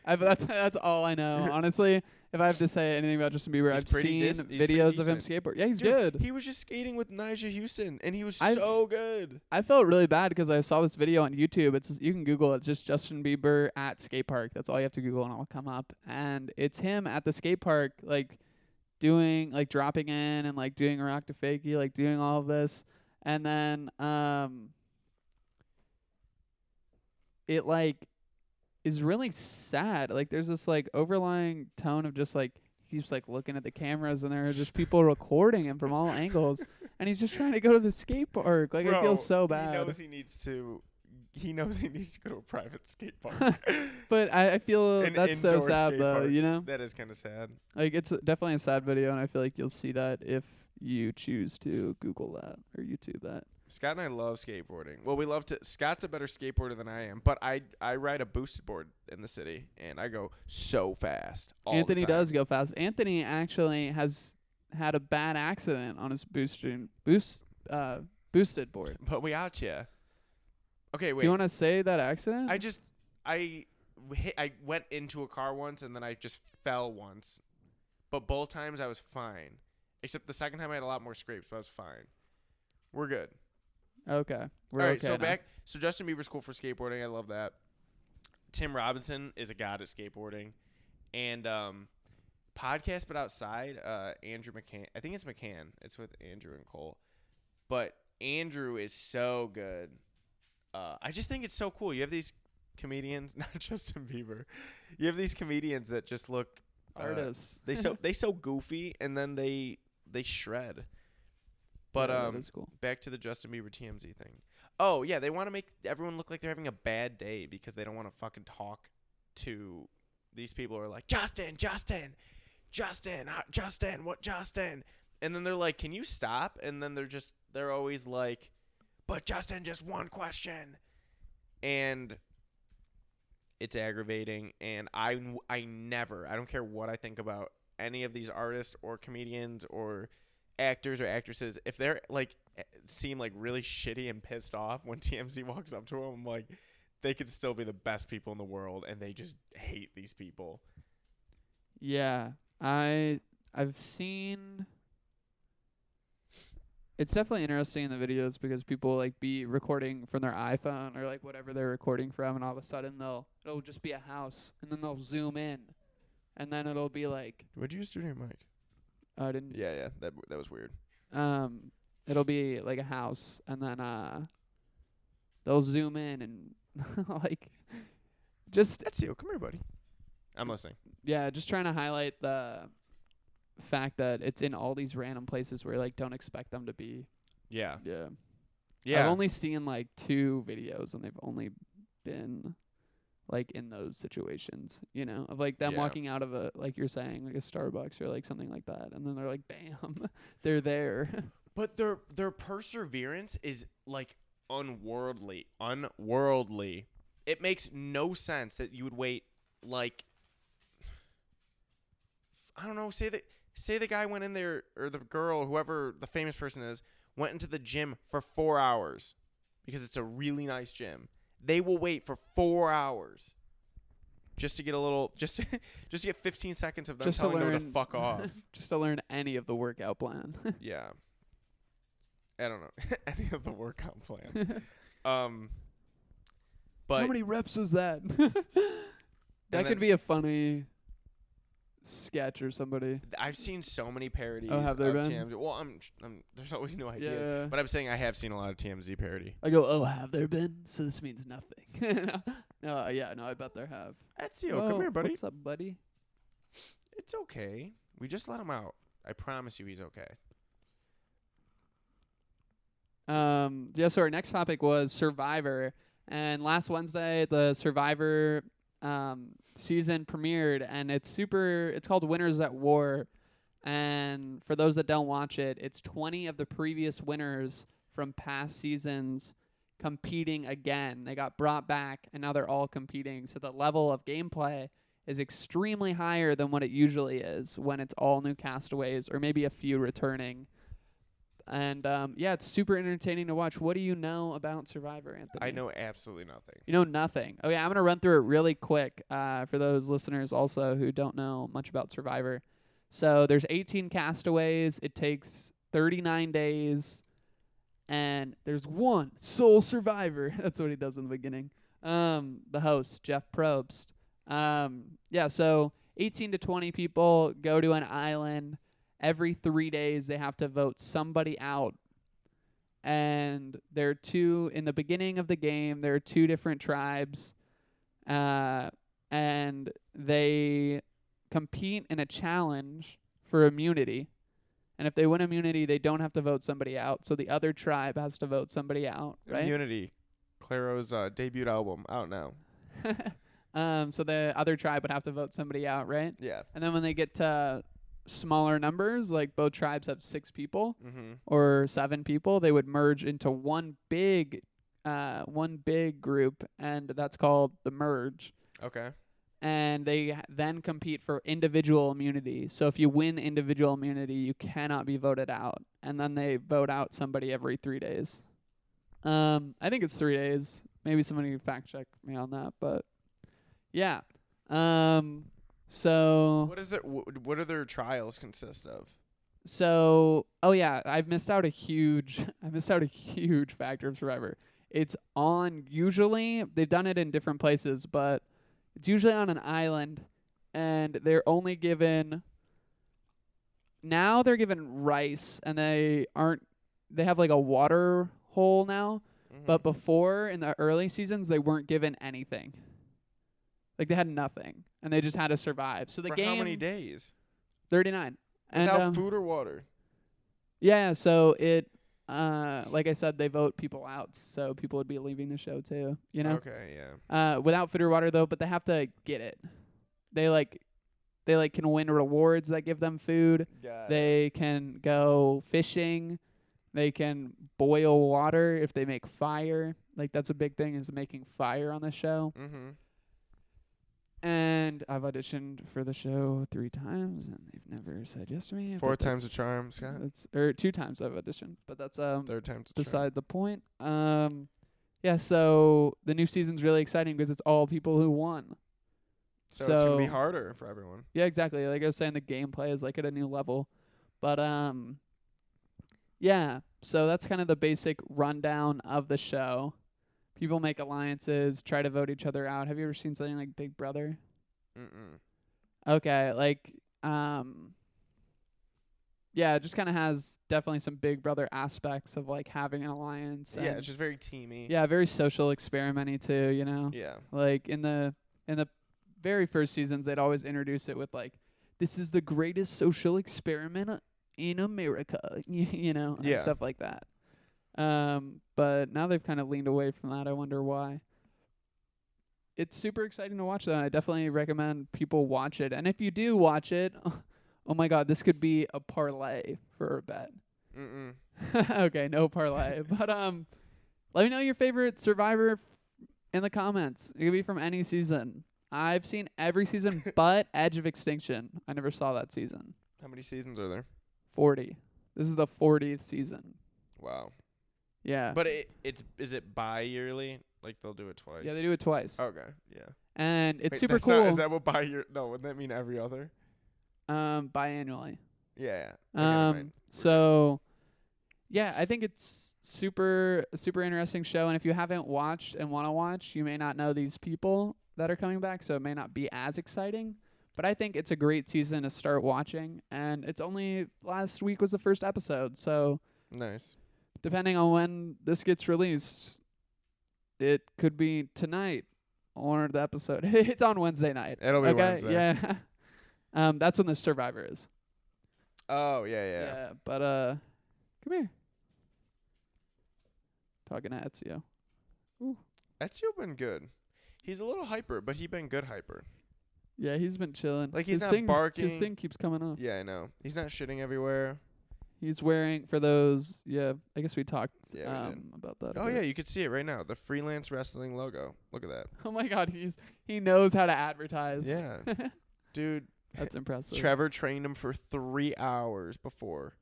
Speaker 2: That's all I know. Honestly, if I have to say anything about Justin Bieber, I've seen videos of him skateboard. Yeah, he's good.
Speaker 1: He was just skating with Nyjah Houston, and he was so good.
Speaker 2: I felt really bad because I saw this video on YouTube. You can Google it, just Justin Bieber at skate park. That's all you have to Google, and it'll come up. And it's him at the skate park, like doing, like dropping in and like doing a rock to fakie, like doing all of this, and then it like is really sad. Like there's this like overlying tone of just like he keeps like looking at the cameras, and there are just people recording him from all angles, and he's just trying to go to the skate park. Like, I feel so bad.
Speaker 1: He knows he needs to go to a private skate park.
Speaker 2: But I feel that's so sad though,
Speaker 1: park.
Speaker 2: You know?
Speaker 1: That is kind of sad.
Speaker 2: Like, it's definitely a sad video, and I feel like you'll see that if you choose to Google that or YouTube that.
Speaker 1: Scott and I love skateboarding. Well, Scott's a better skateboarder than I am, but I ride a boosted board in the city, and I go so fast all
Speaker 2: Anthony
Speaker 1: the time.
Speaker 2: does go fast. Anthony actually has had a bad accident on his boosted board.
Speaker 1: But we out ya. Okay, wait.
Speaker 2: Do you want to say that accident?
Speaker 1: I went into a car once, and then I just fell once. But both times I was fine. Except the second time I had a lot more scrapes, but I was fine. We're good.
Speaker 2: Okay.
Speaker 1: All right, so now. So Justin Bieber's cool for skateboarding. I love that. Tim Robinson is a god at skateboarding. And Podcast But Outside, Andrew McCann. I think it's McCann. It's with Andrew and Cole. But Andrew is so good. I just think it's so cool. You have these comedians, not Justin Bieber. You have these comedians that just look
Speaker 2: artists.
Speaker 1: They so goofy, and then they shred. But
Speaker 2: that is cool.
Speaker 1: Back to the Justin Bieber TMZ thing. Oh yeah, they want to make everyone look like they're having a bad day because they don't want to fucking talk to these people who are like, Justin, what Justin? And then they're like, can you stop? And then they're always like, but Justin, just one question. And it's aggravating, and I don't care what I think about any of these artists or comedians or actors or actresses, if they're like seem like really shitty and pissed off when TMZ walks up to them, I'm like, they could still be the best people in the world, and they just hate these people.
Speaker 2: Yeah, I've seen It's definitely interesting in the videos because people like be recording from their iPhone or like whatever they're recording from, and all of a sudden it'll just be a house, and then they'll zoom in, and then it'll be like
Speaker 1: What'd you just do to your mic?
Speaker 2: I didn't.
Speaker 1: Yeah, that was weird.
Speaker 2: It'll be like a house, and then they'll zoom in and like just
Speaker 1: Ezio, come here, buddy. I'm listening.
Speaker 2: yeah, just trying to highlight the fact that it's in all these random places where like don't expect them to be.
Speaker 1: Yeah.
Speaker 2: I've only seen like 2 videos, and they've only been like in those situations, you know, of like them walking out of a, like you're saying, like a Starbucks or like something like that, and then they're like, bam, they're there.
Speaker 1: But their perseverance is like unworldly. It makes no sense that you would wait like, I don't know, say the guy went in there, or the girl, whoever the famous person is, went into the gym for 4 hours because it's a really nice gym. They will wait for 4 hours just to get just to get 15 seconds of them
Speaker 2: Just to
Speaker 1: telling them
Speaker 2: learn-
Speaker 1: to fuck off.
Speaker 2: Just to learn any of the workout plan.
Speaker 1: Yeah. I don't know any of the workout plan. But
Speaker 2: how many reps was that? That could
Speaker 1: then-
Speaker 2: be a funny sketch or somebody.
Speaker 1: I've seen so many parodies
Speaker 2: Oh, have there
Speaker 1: of
Speaker 2: been?
Speaker 1: TMZ. Well, I'm there's always new ideas.
Speaker 2: Yeah.
Speaker 1: But I'm saying I have seen a lot of TMZ parody.
Speaker 2: I go, oh, have there been? So this means nothing. No, I bet there have.
Speaker 1: Ezio, come here, buddy.
Speaker 2: What's up, buddy?
Speaker 1: It's okay. We just let him out. I promise you he's okay.
Speaker 2: So our next topic was Survivor. And last Wednesday, the Survivor season premiered, and it's called Winners at War. And for those that don't watch it, it's 20 of the previous winners from past seasons competing again. They got brought back, and now they're all competing. So the level of gameplay is extremely higher than what it usually is when it's all new castaways or maybe a few returning. And it's super entertaining to watch. What do you know about Survivor, Anthony?
Speaker 1: I know absolutely nothing.
Speaker 2: You know nothing. Okay, I'm going to run through it really quick for those listeners also who don't know much about Survivor. So there's 18 castaways. It takes 39 days. And there's one sole survivor. That's what he does in the beginning. The host, Jeff Probst. So 18 to 20 people go to an island. Every 3 days, they have to vote somebody out. And there are in the beginning of the game, there are 2 different tribes. And they compete in a challenge for immunity. And if they win immunity, they don't have to vote somebody out. So the other tribe has to vote somebody out, right?
Speaker 1: Immunity, Claro's debut album, out now.
Speaker 2: So the other tribe would have to vote somebody out, right?
Speaker 1: Yeah.
Speaker 2: And then when they get to smaller numbers, like both tribes have 6 people
Speaker 1: Mm-hmm.
Speaker 2: or 7 people, they would merge into one big group, and that's called the merge.
Speaker 1: Okay.
Speaker 2: And they then compete for individual immunity. So if you win individual immunity, you cannot be voted out. And then they vote out somebody every 3 days. I think it's 3 days. Maybe somebody can fact check me on that, but yeah. So
Speaker 1: What is it? What do their trials consist of?
Speaker 2: I missed out a huge factor of Survivor. It's on, usually they've done it in different places, but it's usually on an island, and they're only given rice, and they have like a water hole now,
Speaker 1: Mm-hmm.
Speaker 2: but before in the early seasons they weren't given anything. Like they had nothing, and they just had to survive. So the
Speaker 1: For
Speaker 2: game,
Speaker 1: how many days?
Speaker 2: 39.
Speaker 1: Without
Speaker 2: And
Speaker 1: food or water.
Speaker 2: yeah, so it like I said, they vote people out, so people would be leaving the show too, you know?
Speaker 1: Okay, yeah.
Speaker 2: Without food or water though, but they have to get it. They can win rewards that give them food. They can go fishing. They can boil water if they make fire. Like that's a big thing, is making fire on the show.
Speaker 1: Mm-hmm.
Speaker 2: And I've auditioned for the show 3 times, and they've never said yes to me.
Speaker 1: 4 times a charm, Scott.
Speaker 2: Or 2 times I've auditioned, but that's
Speaker 1: 3rd time's a charm.
Speaker 2: beside the point. So the new season's really exciting because it's all people who won.
Speaker 1: So it's gonna be harder for everyone.
Speaker 2: Yeah, exactly. Like I was saying, the gameplay is like at a new level. But Yeah, so that's kind of the basic rundown of the show. People make alliances, try to vote each other out. Have you ever seen something like Big Brother?
Speaker 1: Mm-mm.
Speaker 2: Okay, like, yeah, it just kind of has definitely some Big Brother aspects of like having an alliance.
Speaker 1: Yeah,
Speaker 2: and
Speaker 1: it's just very teamy.
Speaker 2: yeah, very social experimenty too. You know,
Speaker 1: Yeah.
Speaker 2: like in the very first seasons, they'd always introduce it with like, "This is the greatest social experiment in America," you know, and
Speaker 1: Yeah.
Speaker 2: stuff like that. But now they've kind of leaned away from that. I wonder why. It's super exciting to watch, though. I definitely recommend people watch it. And if you do watch it, oh my God, this could be a parlay for a bet.
Speaker 1: Mm-mm.
Speaker 2: Okay, no parlay. But let me know your favorite Survivor in the comments. It could be from any season. I've seen every season but Edge of Extinction. I never saw that season.
Speaker 1: How many seasons are there?
Speaker 2: 40. This is the 40th season.
Speaker 1: Wow.
Speaker 2: Yeah.
Speaker 1: But is it bi-yearly? Like they'll do it twice?
Speaker 2: Yeah, they do it twice.
Speaker 1: Okay, yeah.
Speaker 2: And it's
Speaker 1: Wait,
Speaker 2: super
Speaker 1: that's
Speaker 2: cool.
Speaker 1: Not, is that what bi-year? No, wouldn't that mean every other?
Speaker 2: Biannually.
Speaker 1: Yeah. Okay, never mind.
Speaker 2: So yeah, I think it's super interesting show, and if you haven't watched and want to watch, you may not know these people that are coming back, so it may not be as exciting. But I think it's a great season to start watching, and it's only last week was the first episode, so
Speaker 1: Nice.
Speaker 2: depending on when this gets released, it could be tonight or the episode. It's on Wednesday night.
Speaker 1: It'll be
Speaker 2: okay?
Speaker 1: Wednesday.
Speaker 2: Yeah. That's when the Survivor is.
Speaker 1: Oh, yeah.
Speaker 2: But come here. Talking to Ezio.
Speaker 1: Ezio been good. He's a little hyper, but he been good hyper.
Speaker 2: Yeah, he's been chilling.
Speaker 1: Like, he's
Speaker 2: his
Speaker 1: not barking.
Speaker 2: His thing keeps coming off.
Speaker 1: Yeah, I know. He's not shitting everywhere.
Speaker 2: He's wearing, for those, I guess we talked
Speaker 1: Yeah, we did.
Speaker 2: about that.
Speaker 1: Oh, yeah, you could see it right now. The Freelance Wrestling logo. Look at that.
Speaker 2: Oh, my God. He knows how to advertise.
Speaker 1: Yeah. Dude.
Speaker 2: That's impressive.
Speaker 1: Trevor trained him for 3 hours before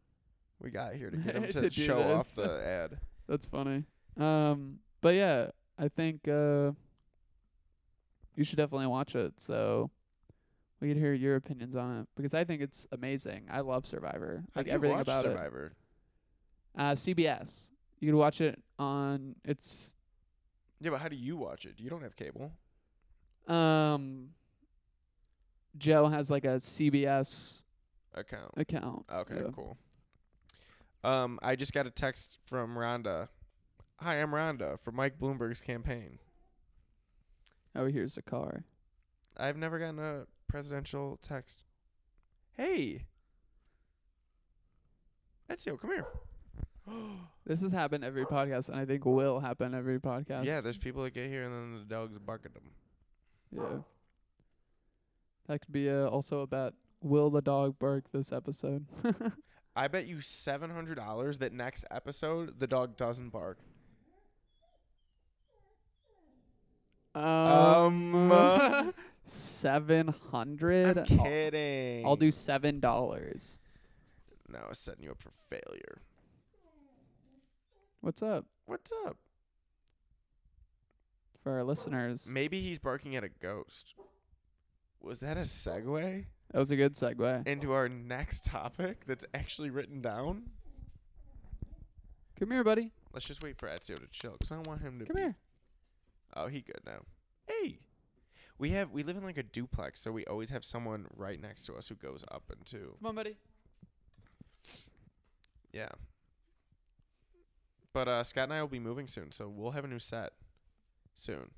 Speaker 1: we got here to get him to
Speaker 2: To do
Speaker 1: show off
Speaker 2: this.
Speaker 1: the ad.
Speaker 2: That's funny. But yeah, I think you should definitely watch it. So we could hear your opinions on it because I think it's amazing. I love Survivor.
Speaker 1: How
Speaker 2: Like
Speaker 1: do you
Speaker 2: everything
Speaker 1: watch
Speaker 2: about
Speaker 1: Survivor?
Speaker 2: it. CBS. You can watch it on. It's
Speaker 1: Yeah, but how do you watch it? You don't have cable.
Speaker 2: Joe has like a CBS
Speaker 1: Account.
Speaker 2: account.
Speaker 1: Okay,
Speaker 2: Yeah.
Speaker 1: cool. I just got a text from Rhonda. Hi, I'm Rhonda from Mike Bloomberg's campaign.
Speaker 2: Oh, here's a car.
Speaker 1: I've never gotten a presidential text. Hey. Ezio, come here.
Speaker 2: This has happened every podcast, and I think will happen every podcast.
Speaker 1: Yeah, there's people that get here and then the dogs bark at them.
Speaker 2: Yeah. That could be also a bet. Will the dog bark this episode?
Speaker 1: I bet you $700 that next episode the dog doesn't bark.
Speaker 2: 700.
Speaker 1: I'm kidding.
Speaker 2: I'll do $7.
Speaker 1: No, I was setting you up for failure.
Speaker 2: What's up
Speaker 1: What's up?
Speaker 2: for our listeners?
Speaker 1: Maybe he's barking at a ghost. Was that a segue
Speaker 2: That was a good segue.
Speaker 1: into our next topic that's actually written down?
Speaker 2: Come here, buddy.
Speaker 1: Let's just wait for Ezio to chill, 'cause I don't want him to
Speaker 2: Come
Speaker 1: be...
Speaker 2: here.
Speaker 1: Oh, he good now. Hey. We live in like a duplex, so we always have someone right next to us who goes up into...
Speaker 2: Come on, buddy.
Speaker 1: Yeah. But Scott and I will be moving soon, so we'll have a new set soon.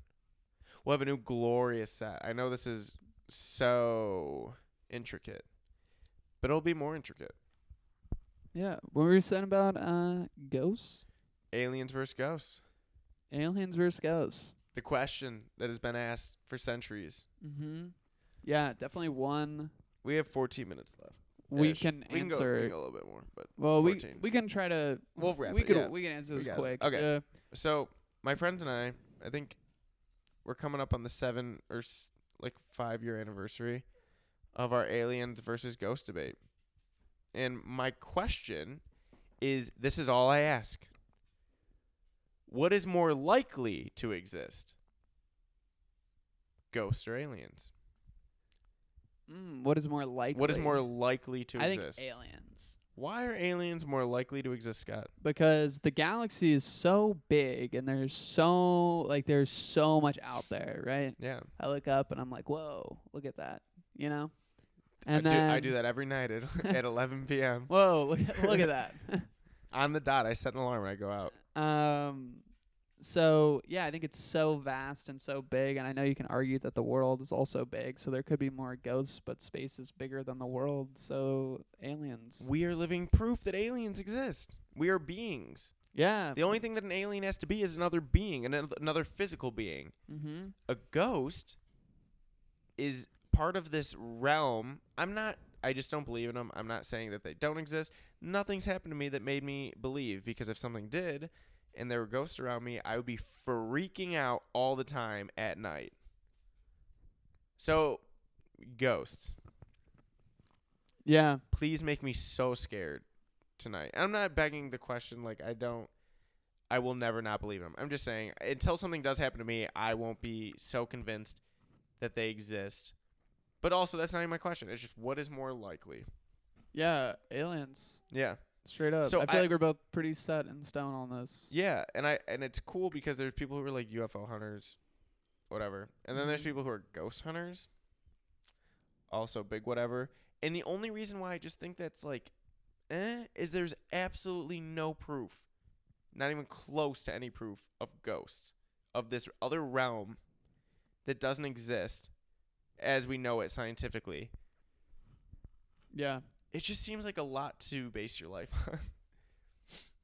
Speaker 1: We'll have a new glorious set. I know this is so intricate, but it'll be more intricate.
Speaker 2: Yeah. What were you saying about ghosts?
Speaker 1: Aliens versus ghosts.
Speaker 2: Aliens versus ghosts.
Speaker 1: The question that has been asked for centuries.
Speaker 2: Mm-hmm. Yeah, definitely one
Speaker 1: We have 14 minutes left.
Speaker 2: we
Speaker 1: Ish.
Speaker 2: can
Speaker 1: We can go
Speaker 2: answer.
Speaker 1: a little bit more, but
Speaker 2: Well,
Speaker 1: 14.
Speaker 2: we can try to.
Speaker 1: We'll wrap
Speaker 2: we
Speaker 1: it,
Speaker 2: could
Speaker 1: yeah.
Speaker 2: we can answer
Speaker 1: We
Speaker 2: this
Speaker 1: got it.
Speaker 2: quick.
Speaker 1: Okay.
Speaker 2: Yeah.
Speaker 1: So my friends and I think we're coming up on the 7 or 5-year anniversary of our aliens versus ghost debate. And my question is, this is all I ask. What is more likely to exist? Ghosts or aliens?
Speaker 2: What is more likely?
Speaker 1: What is more likely to
Speaker 2: I think
Speaker 1: exist?
Speaker 2: aliens.
Speaker 1: Why are aliens more likely to exist, Scott?
Speaker 2: Because the galaxy is so big and there's so much out there, right?
Speaker 1: Yeah.
Speaker 2: I look up and I'm like, whoa, look at that, you know?
Speaker 1: I do that every night at 11 p.m.
Speaker 2: Whoa, look at that.
Speaker 1: On the dot, I set an alarm when I go out.
Speaker 2: So, yeah, I think it's so vast and so big, and I know you can argue that the world is also big, so there could be more ghosts, but space is bigger than the world, so aliens.
Speaker 1: We are living proof that aliens exist. We are beings.
Speaker 2: Yeah.
Speaker 1: The only thing that an alien has to be is another being, another physical being.
Speaker 2: Mm-hmm.
Speaker 1: A ghost is part of this realm. I just don't believe in them. I'm not saying that they don't exist. Nothing's happened to me that made me believe, because if something did and there were ghosts around me, I would be freaking out all the time at night. So, ghosts.
Speaker 2: Yeah.
Speaker 1: Please make me so scared tonight. I'm not begging the question, like, I will never not believe them. I'm just saying, until something does happen to me, I won't be so convinced that they exist. But also, that's not even my question. It's just, what is more likely?
Speaker 2: Yeah, aliens.
Speaker 1: Yeah.
Speaker 2: Straight up.
Speaker 1: So
Speaker 2: I feel like we're both pretty set in stone on this.
Speaker 1: Yeah, and it's cool because there's people who are like UFO hunters, whatever. And then there's people who are ghost hunters. Also big whatever. And the only reason why I just think that's like, is there's absolutely no proof, not even close to any proof of ghosts, of this other realm that doesn't exist as we know it scientifically.
Speaker 2: Yeah.
Speaker 1: It just seems like a lot to base your life on.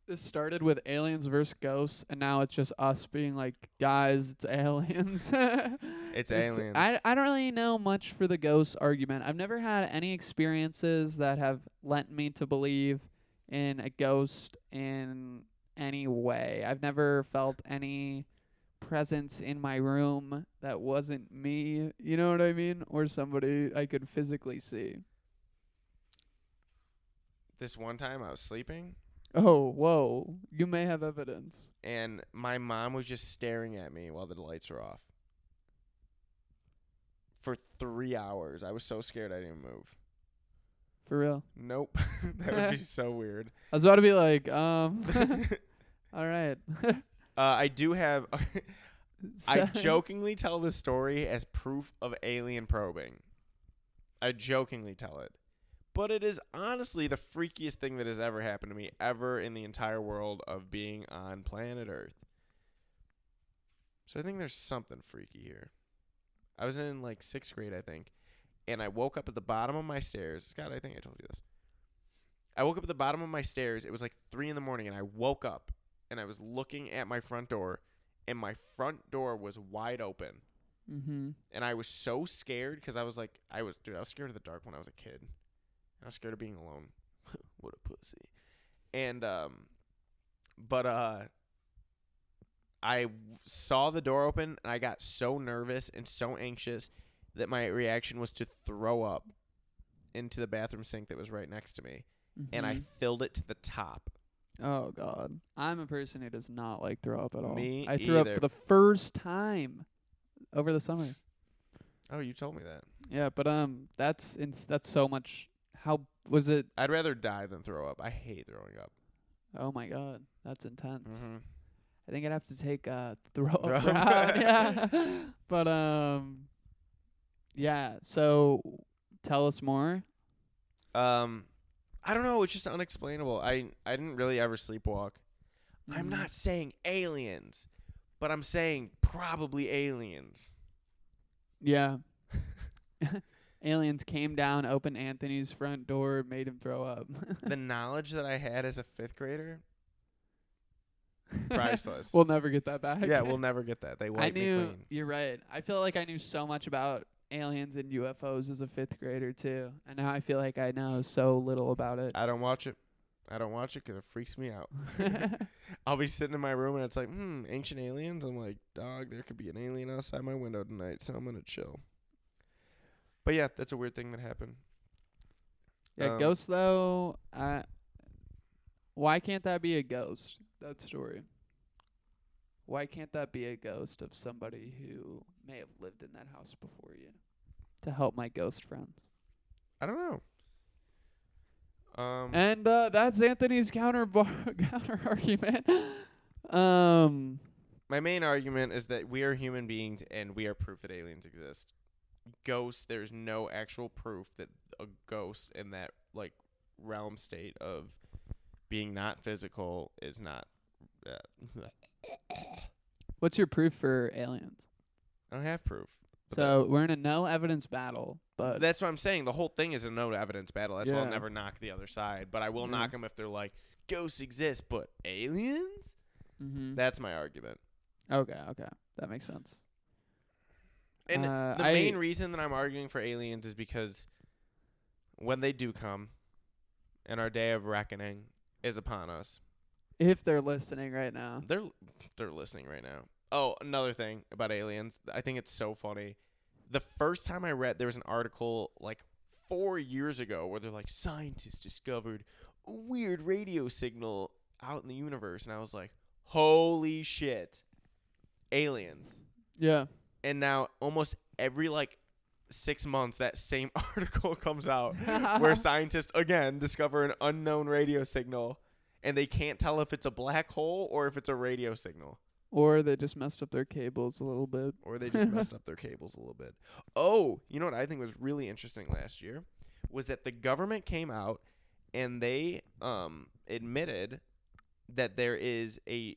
Speaker 2: This started with aliens versus ghosts, and now it's just us being like, guys, it's aliens.
Speaker 1: It's aliens.
Speaker 2: I don't really know much for the ghost argument. I've never had any experiences that have lent me to believe in a ghost in any way. I've never felt any presence in my room that wasn't me, you know what I mean? Or somebody I could physically see.
Speaker 1: This one time I was sleeping.
Speaker 2: Oh, whoa. You may have evidence.
Speaker 1: And my mom was just staring at me while the lights were off. For 3 hours. I was so scared I didn't move.
Speaker 2: For real?
Speaker 1: Nope. That would be so weird.
Speaker 2: I was about to be like, all right.
Speaker 1: I do have... I jokingly tell this story as proof of alien probing. I jokingly tell it. But it is honestly the freakiest thing that has ever happened to me ever in the entire world of being on planet Earth. So I think there's something freaky here. I was in like 6th grade, I think. And I woke up at the bottom of my stairs. Scott, I think I told you this. I woke up at the bottom of my stairs. It was like 3 in the morning. And I woke up. And I was looking at my front door. And my front door was wide open.
Speaker 2: Mm-hmm.
Speaker 1: And I was so scared because I was scared of the dark when I was a kid. I was scared of being alone. What a pussy. And, I saw the door open, and I got so nervous and so anxious that my reaction was to throw up into the bathroom sink that was right next to me.
Speaker 2: Mm-hmm.
Speaker 1: And I filled it to the top.
Speaker 2: Oh, God. I'm a person who does not like throw up at all.
Speaker 1: Me
Speaker 2: I threw up
Speaker 1: either.
Speaker 2: for the first time over the summer.
Speaker 1: Oh, you told me that.
Speaker 2: Yeah, but that's so much. How was it?
Speaker 1: I'd rather die than throw up. I hate throwing up.
Speaker 2: Oh, my God. That's intense.
Speaker 1: Mm-hmm.
Speaker 2: I think I'd have to take throw up
Speaker 1: Throw up.
Speaker 2: route. Yeah. But, yeah. So tell us more.
Speaker 1: I don't know. It's just unexplainable. I didn't really ever sleepwalk.
Speaker 2: Mm-hmm.
Speaker 1: I'm not saying aliens, but I'm saying probably aliens.
Speaker 2: Yeah. Aliens came down, opened Anthony's front door, made him throw up.
Speaker 1: The knowledge that I had as a 5th grader, priceless.
Speaker 2: We'll never get that back.
Speaker 1: Yeah, we'll never get that. They wiped me clean.
Speaker 2: You're right. I feel like I knew so much about aliens and UFOs as a 5th grader, too. And now I feel like I know so little about it.
Speaker 1: I don't watch it. I don't watch it because it freaks me out. I'll be sitting in my room and it's like, ancient aliens. I'm like, dog, there could be an alien outside my window tonight, so I'm going to chill. But yeah, that's a weird thing that happened.
Speaker 2: Yeah, ghosts, though, why can't that be a ghost, that story? Why can't that be a ghost of somebody who may have lived in that house before you to help my ghost friends?
Speaker 1: I don't know.
Speaker 2: And that's Anthony's counter argument.
Speaker 1: My main argument is that we are human beings and we are proof that aliens exist. Ghosts, there's no actual proof that a ghost in that like realm state of being not physical is not.
Speaker 2: What's your proof for aliens?
Speaker 1: I don't have proof.
Speaker 2: So we're in a no evidence battle, but
Speaker 1: that's what I'm saying. The whole thing is a no evidence battle. That's why I'll
Speaker 2: Yeah.
Speaker 1: never knock the other side. But I will
Speaker 2: Yeah.
Speaker 1: knock them if they're like, ghosts exist, but aliens?
Speaker 2: Mhm.
Speaker 1: That's my argument.
Speaker 2: Okay, that makes sense.
Speaker 1: And the main reason that I'm arguing for aliens is because when they do come and our day of reckoning is upon us.
Speaker 2: If they're listening right now.
Speaker 1: They're listening right now. Oh, another thing about aliens. I think it's so funny. The first time I read, there was an article like 4 years ago where they're like, scientists discovered a weird radio signal out in the universe. And I was like, holy shit. Aliens.
Speaker 2: Yeah.
Speaker 1: And now almost every like 6 months, that same article comes out where scientists again discover an unknown radio signal and they can't tell if it's a black hole or if it's a radio signal.
Speaker 2: Or they just messed up their cables a little bit.
Speaker 1: Oh, you know what I think was really interesting last year was that the government came out and they admitted that there is a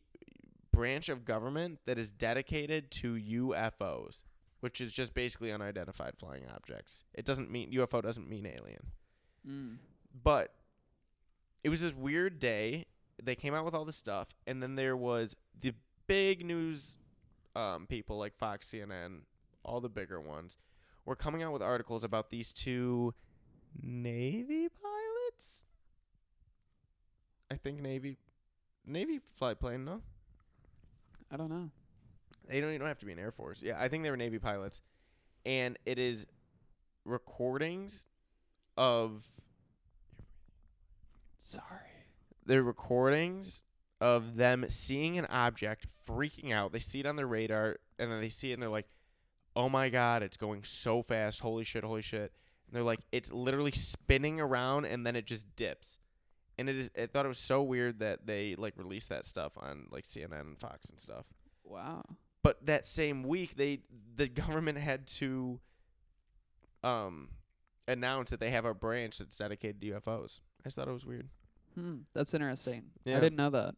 Speaker 1: branch of government that is dedicated to UFOs, which is just basically unidentified flying objects. It doesn't mean UFO doesn't mean alien. But it was this weird day. They came out with all this stuff, and then there was the big news people like Fox, CNN, all the bigger ones were coming out with articles about these two Navy pilots. I think Navy flight plane, no?
Speaker 2: I don't know.
Speaker 1: You don't have to be in Air Force. Yeah, I think they were Navy pilots. And it is recordings of...
Speaker 2: Sorry.
Speaker 1: They're recordings of them seeing an object, freaking out. They see it on their radar, and then they see it, and they're like, oh, my God, it's going so fast. Holy shit, holy shit. And they're like, it's literally spinning around, and then it just dips. And I thought it was so weird that they, like, released that stuff on, like, CNN and Fox and stuff.
Speaker 2: Wow.
Speaker 1: But that same week, the government had to announce that they have a branch that's dedicated to UFOs. I just thought it was weird.
Speaker 2: That's interesting.
Speaker 1: Yeah.
Speaker 2: I didn't know that.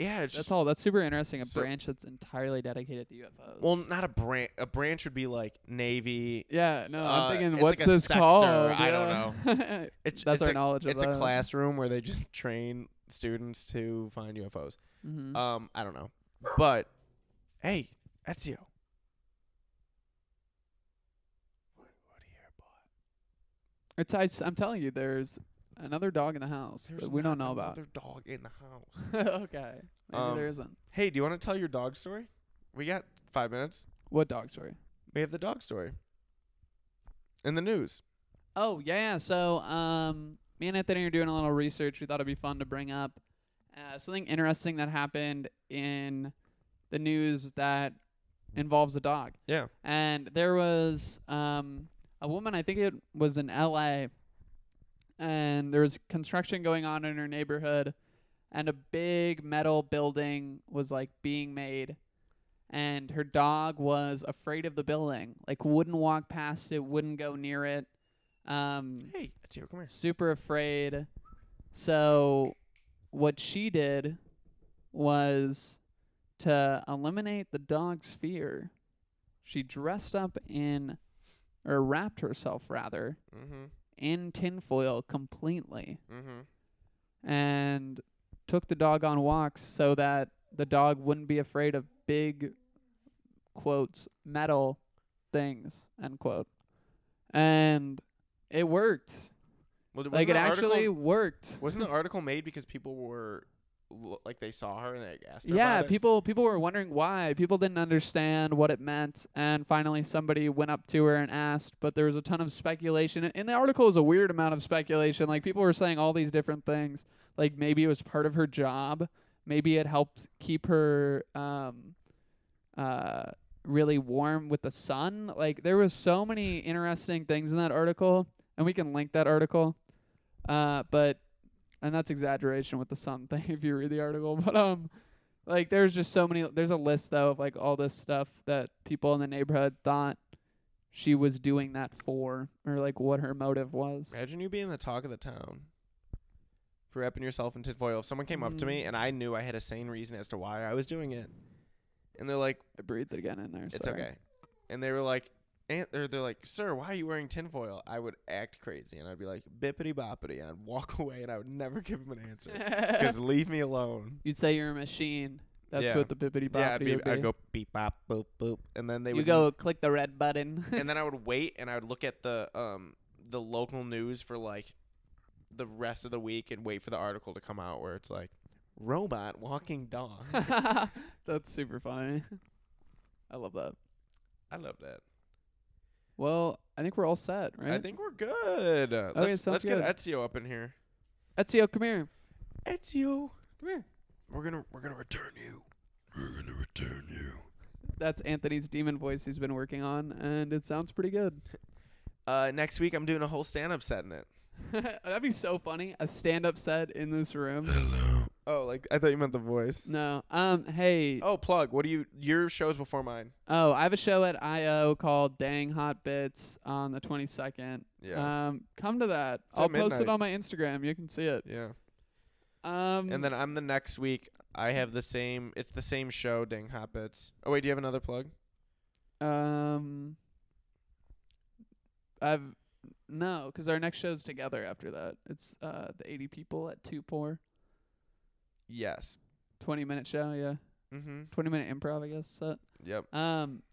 Speaker 1: Yeah, it's
Speaker 2: That's all. That's super interesting. A branch that's entirely dedicated to UFOs.
Speaker 1: Well, not a branch. A branch would be like Navy.
Speaker 2: Yeah, no, I'm thinking,
Speaker 1: it's
Speaker 2: what's
Speaker 1: like a
Speaker 2: this
Speaker 1: sector.
Speaker 2: called?
Speaker 1: I don't know.
Speaker 2: That's our knowledge of
Speaker 1: It's
Speaker 2: that.
Speaker 1: a classroom where they just train students to find UFOs. I don't know. But, hey, Ezio. What do you hear, bud?
Speaker 2: I'm telling you, there's another dog in the house that we don't know about.
Speaker 1: Another dog in the house.
Speaker 2: Okay. Maybe there isn't.
Speaker 1: Hey, do you want to tell your dog story? We got 5 minutes.
Speaker 2: What dog story?
Speaker 1: We have the dog story. In the news.
Speaker 2: Oh, yeah. So, me and Anthony are doing a little research. We thought it'd be fun to bring up something interesting that happened in the news that involves a dog.
Speaker 1: Yeah.
Speaker 2: And there was a woman, I think it was in L.A., and there was construction going on in her neighborhood, and a big metal building was, like, being made, and her dog was afraid of the building, like, wouldn't walk past it, wouldn't go near it.
Speaker 1: Hey, Ezio, come here.
Speaker 2: Super afraid. So what she did was to eliminate the dog's fear. She dressed up or wrapped herself, rather, in tinfoil completely, and took the dog on walks so that the dog wouldn't be afraid of big, quotes, metal things, end quote. And it worked.
Speaker 1: Well,
Speaker 2: Like, it actually worked.
Speaker 1: Wasn't the article made because people were, like, they saw her and they asked her
Speaker 2: Yeah,
Speaker 1: about
Speaker 2: people were wondering why. People didn't understand what it meant, and finally somebody went up to her and asked, but there was a ton of speculation. In the article was a weird amount of speculation. Like, people were saying all these different things. Like, maybe it was part of her job. Maybe it helped keep her really warm with the sun. Like, there was so many interesting things in that article, and we can link that article. But and that's exaggeration with the sun thing if you read the article. But like there's just so many. There's a list though of like all this stuff that people in the neighborhood thought she was doing that for, or like what her motive was.
Speaker 1: Imagine you being the talk of the town for wrapping yourself in tinfoil. If someone came up to me and I knew I had a sane reason as to why I was doing it, and they're like,
Speaker 2: I breathed it again in there.
Speaker 1: "It's
Speaker 2: sorry.
Speaker 1: okay," and they were like, they're like, "Sir, why are you wearing tinfoil?" I would act crazy and I'd be like, "Bippity boppity," and I'd walk away and I would never give them an answer because leave me alone.
Speaker 2: You'd say you're a machine. That's
Speaker 1: Yeah.
Speaker 2: what the bippity
Speaker 1: Yeah,
Speaker 2: boppity would be.
Speaker 1: I'd go beep bop boop boop, and then they
Speaker 2: You
Speaker 1: would
Speaker 2: go click the red button.
Speaker 1: and then I would wait and I would look at the local news for like the rest of the week and wait for the article to come out where it's like robot walking dog.
Speaker 2: That's super funny. I love that.
Speaker 1: I love that.
Speaker 2: Well, I think we're all set, right?
Speaker 1: I think we're good.
Speaker 2: Okay, sounds
Speaker 1: let's
Speaker 2: good.
Speaker 1: get Ezio up in here.
Speaker 2: Ezio, come here.
Speaker 1: Ezio,
Speaker 2: Come here.
Speaker 1: we're gonna return you. We're gonna return you.
Speaker 2: That's Anthony's demon voice he's been working on, and it sounds pretty good.
Speaker 1: Next week I'm doing a whole stand-up set in it.
Speaker 2: That'd be so funny. A stand-up set in this room.
Speaker 1: Hello. Oh, like I thought you meant the voice.
Speaker 2: No. Hey.
Speaker 1: Oh, plug. What do you? Your show's before mine.
Speaker 2: Oh, I have a show at IO called Dang Hot Bits on the 22nd.
Speaker 1: Yeah.
Speaker 2: Come to that.
Speaker 1: It's
Speaker 2: I'll
Speaker 1: at
Speaker 2: post it
Speaker 1: midnight.
Speaker 2: on my Instagram. You can see it.
Speaker 1: Yeah.
Speaker 2: And
Speaker 1: then I'm the next week. I have the same. It's the same show, Dang Hot Bits. Oh wait, do you have another plug?
Speaker 2: No, 'cause our next show's together after that. It's the 80 people at 2-4.
Speaker 1: Yes.
Speaker 2: 20-minute show, yeah.
Speaker 1: Mm-hmm.
Speaker 2: 20-minute improv, I guess. Set.
Speaker 1: Yep.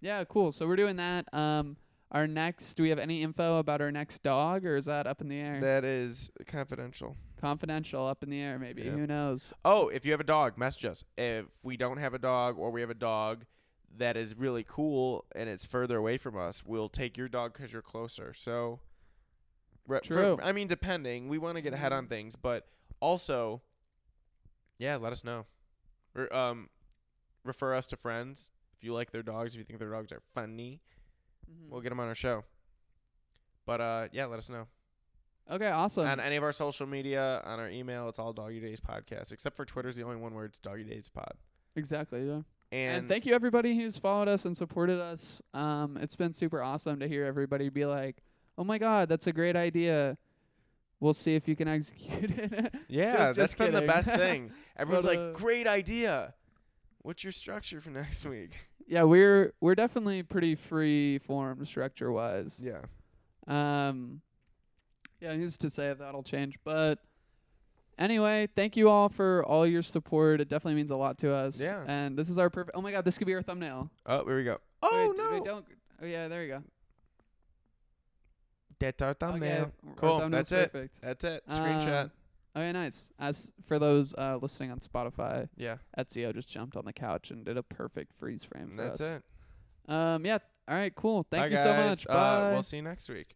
Speaker 2: Yeah, cool. So we're doing that. Our next, do we have any info about our next dog, or is that up in the air?
Speaker 1: That is confidential.
Speaker 2: Confidential, up in the air, maybe.
Speaker 1: Yeah.
Speaker 2: Who knows?
Speaker 1: Oh, if you have a dog, message us. If we don't have a dog or we have a dog that is really cool and it's further away from us, we'll take your dog 'cause you're closer. So,
Speaker 2: True.
Speaker 1: I mean, depending. We want to get ahead on things, but also, yeah, let us know. Refer us to friends. If you like their dogs, if you think their dogs are funny, we'll get them on our show. But, yeah, let us know.
Speaker 2: Okay, awesome.
Speaker 1: On any of our social media, on our email, it's all Doggy Days Podcast. Except for Twitter's the only one where it's Doggy Days Pod.
Speaker 2: Exactly, yeah.
Speaker 1: And
Speaker 2: thank you, everybody who's followed us and supported us. It's been super awesome to hear everybody be like, oh, my God, that's a great idea. We'll see if you can execute it.
Speaker 1: yeah, that's been the
Speaker 2: kidding.
Speaker 1: best thing. Everyone's
Speaker 2: But,
Speaker 1: like, great idea. What's your structure for next week?
Speaker 2: Yeah, we're definitely pretty free form structure wise.
Speaker 1: Yeah.
Speaker 2: Yeah, who's to say if that'll change? But anyway, thank you all for all your support. It definitely means a lot to us.
Speaker 1: Yeah.
Speaker 2: And this is our perfect. Oh my God, this could be our thumbnail.
Speaker 1: Oh, here we go. Oh,
Speaker 2: wait,
Speaker 1: no.
Speaker 2: Wait, don't. Oh yeah, there you go.
Speaker 1: That's our thumbnail.
Speaker 2: Okay, our
Speaker 1: Cool.
Speaker 2: thumbnail's
Speaker 1: That's it.
Speaker 2: perfect.
Speaker 1: That's it. Screenshot.
Speaker 2: Okay, nice. As for those listening on Spotify,
Speaker 1: Yeah.
Speaker 2: Ezio just jumped on the couch and did a perfect freeze frame for
Speaker 1: That's
Speaker 2: us.
Speaker 1: it.
Speaker 2: Yeah. All right. Cool. Thank
Speaker 1: Bye,
Speaker 2: you so
Speaker 1: guys.
Speaker 2: much. Bye.
Speaker 1: We'll see you next week.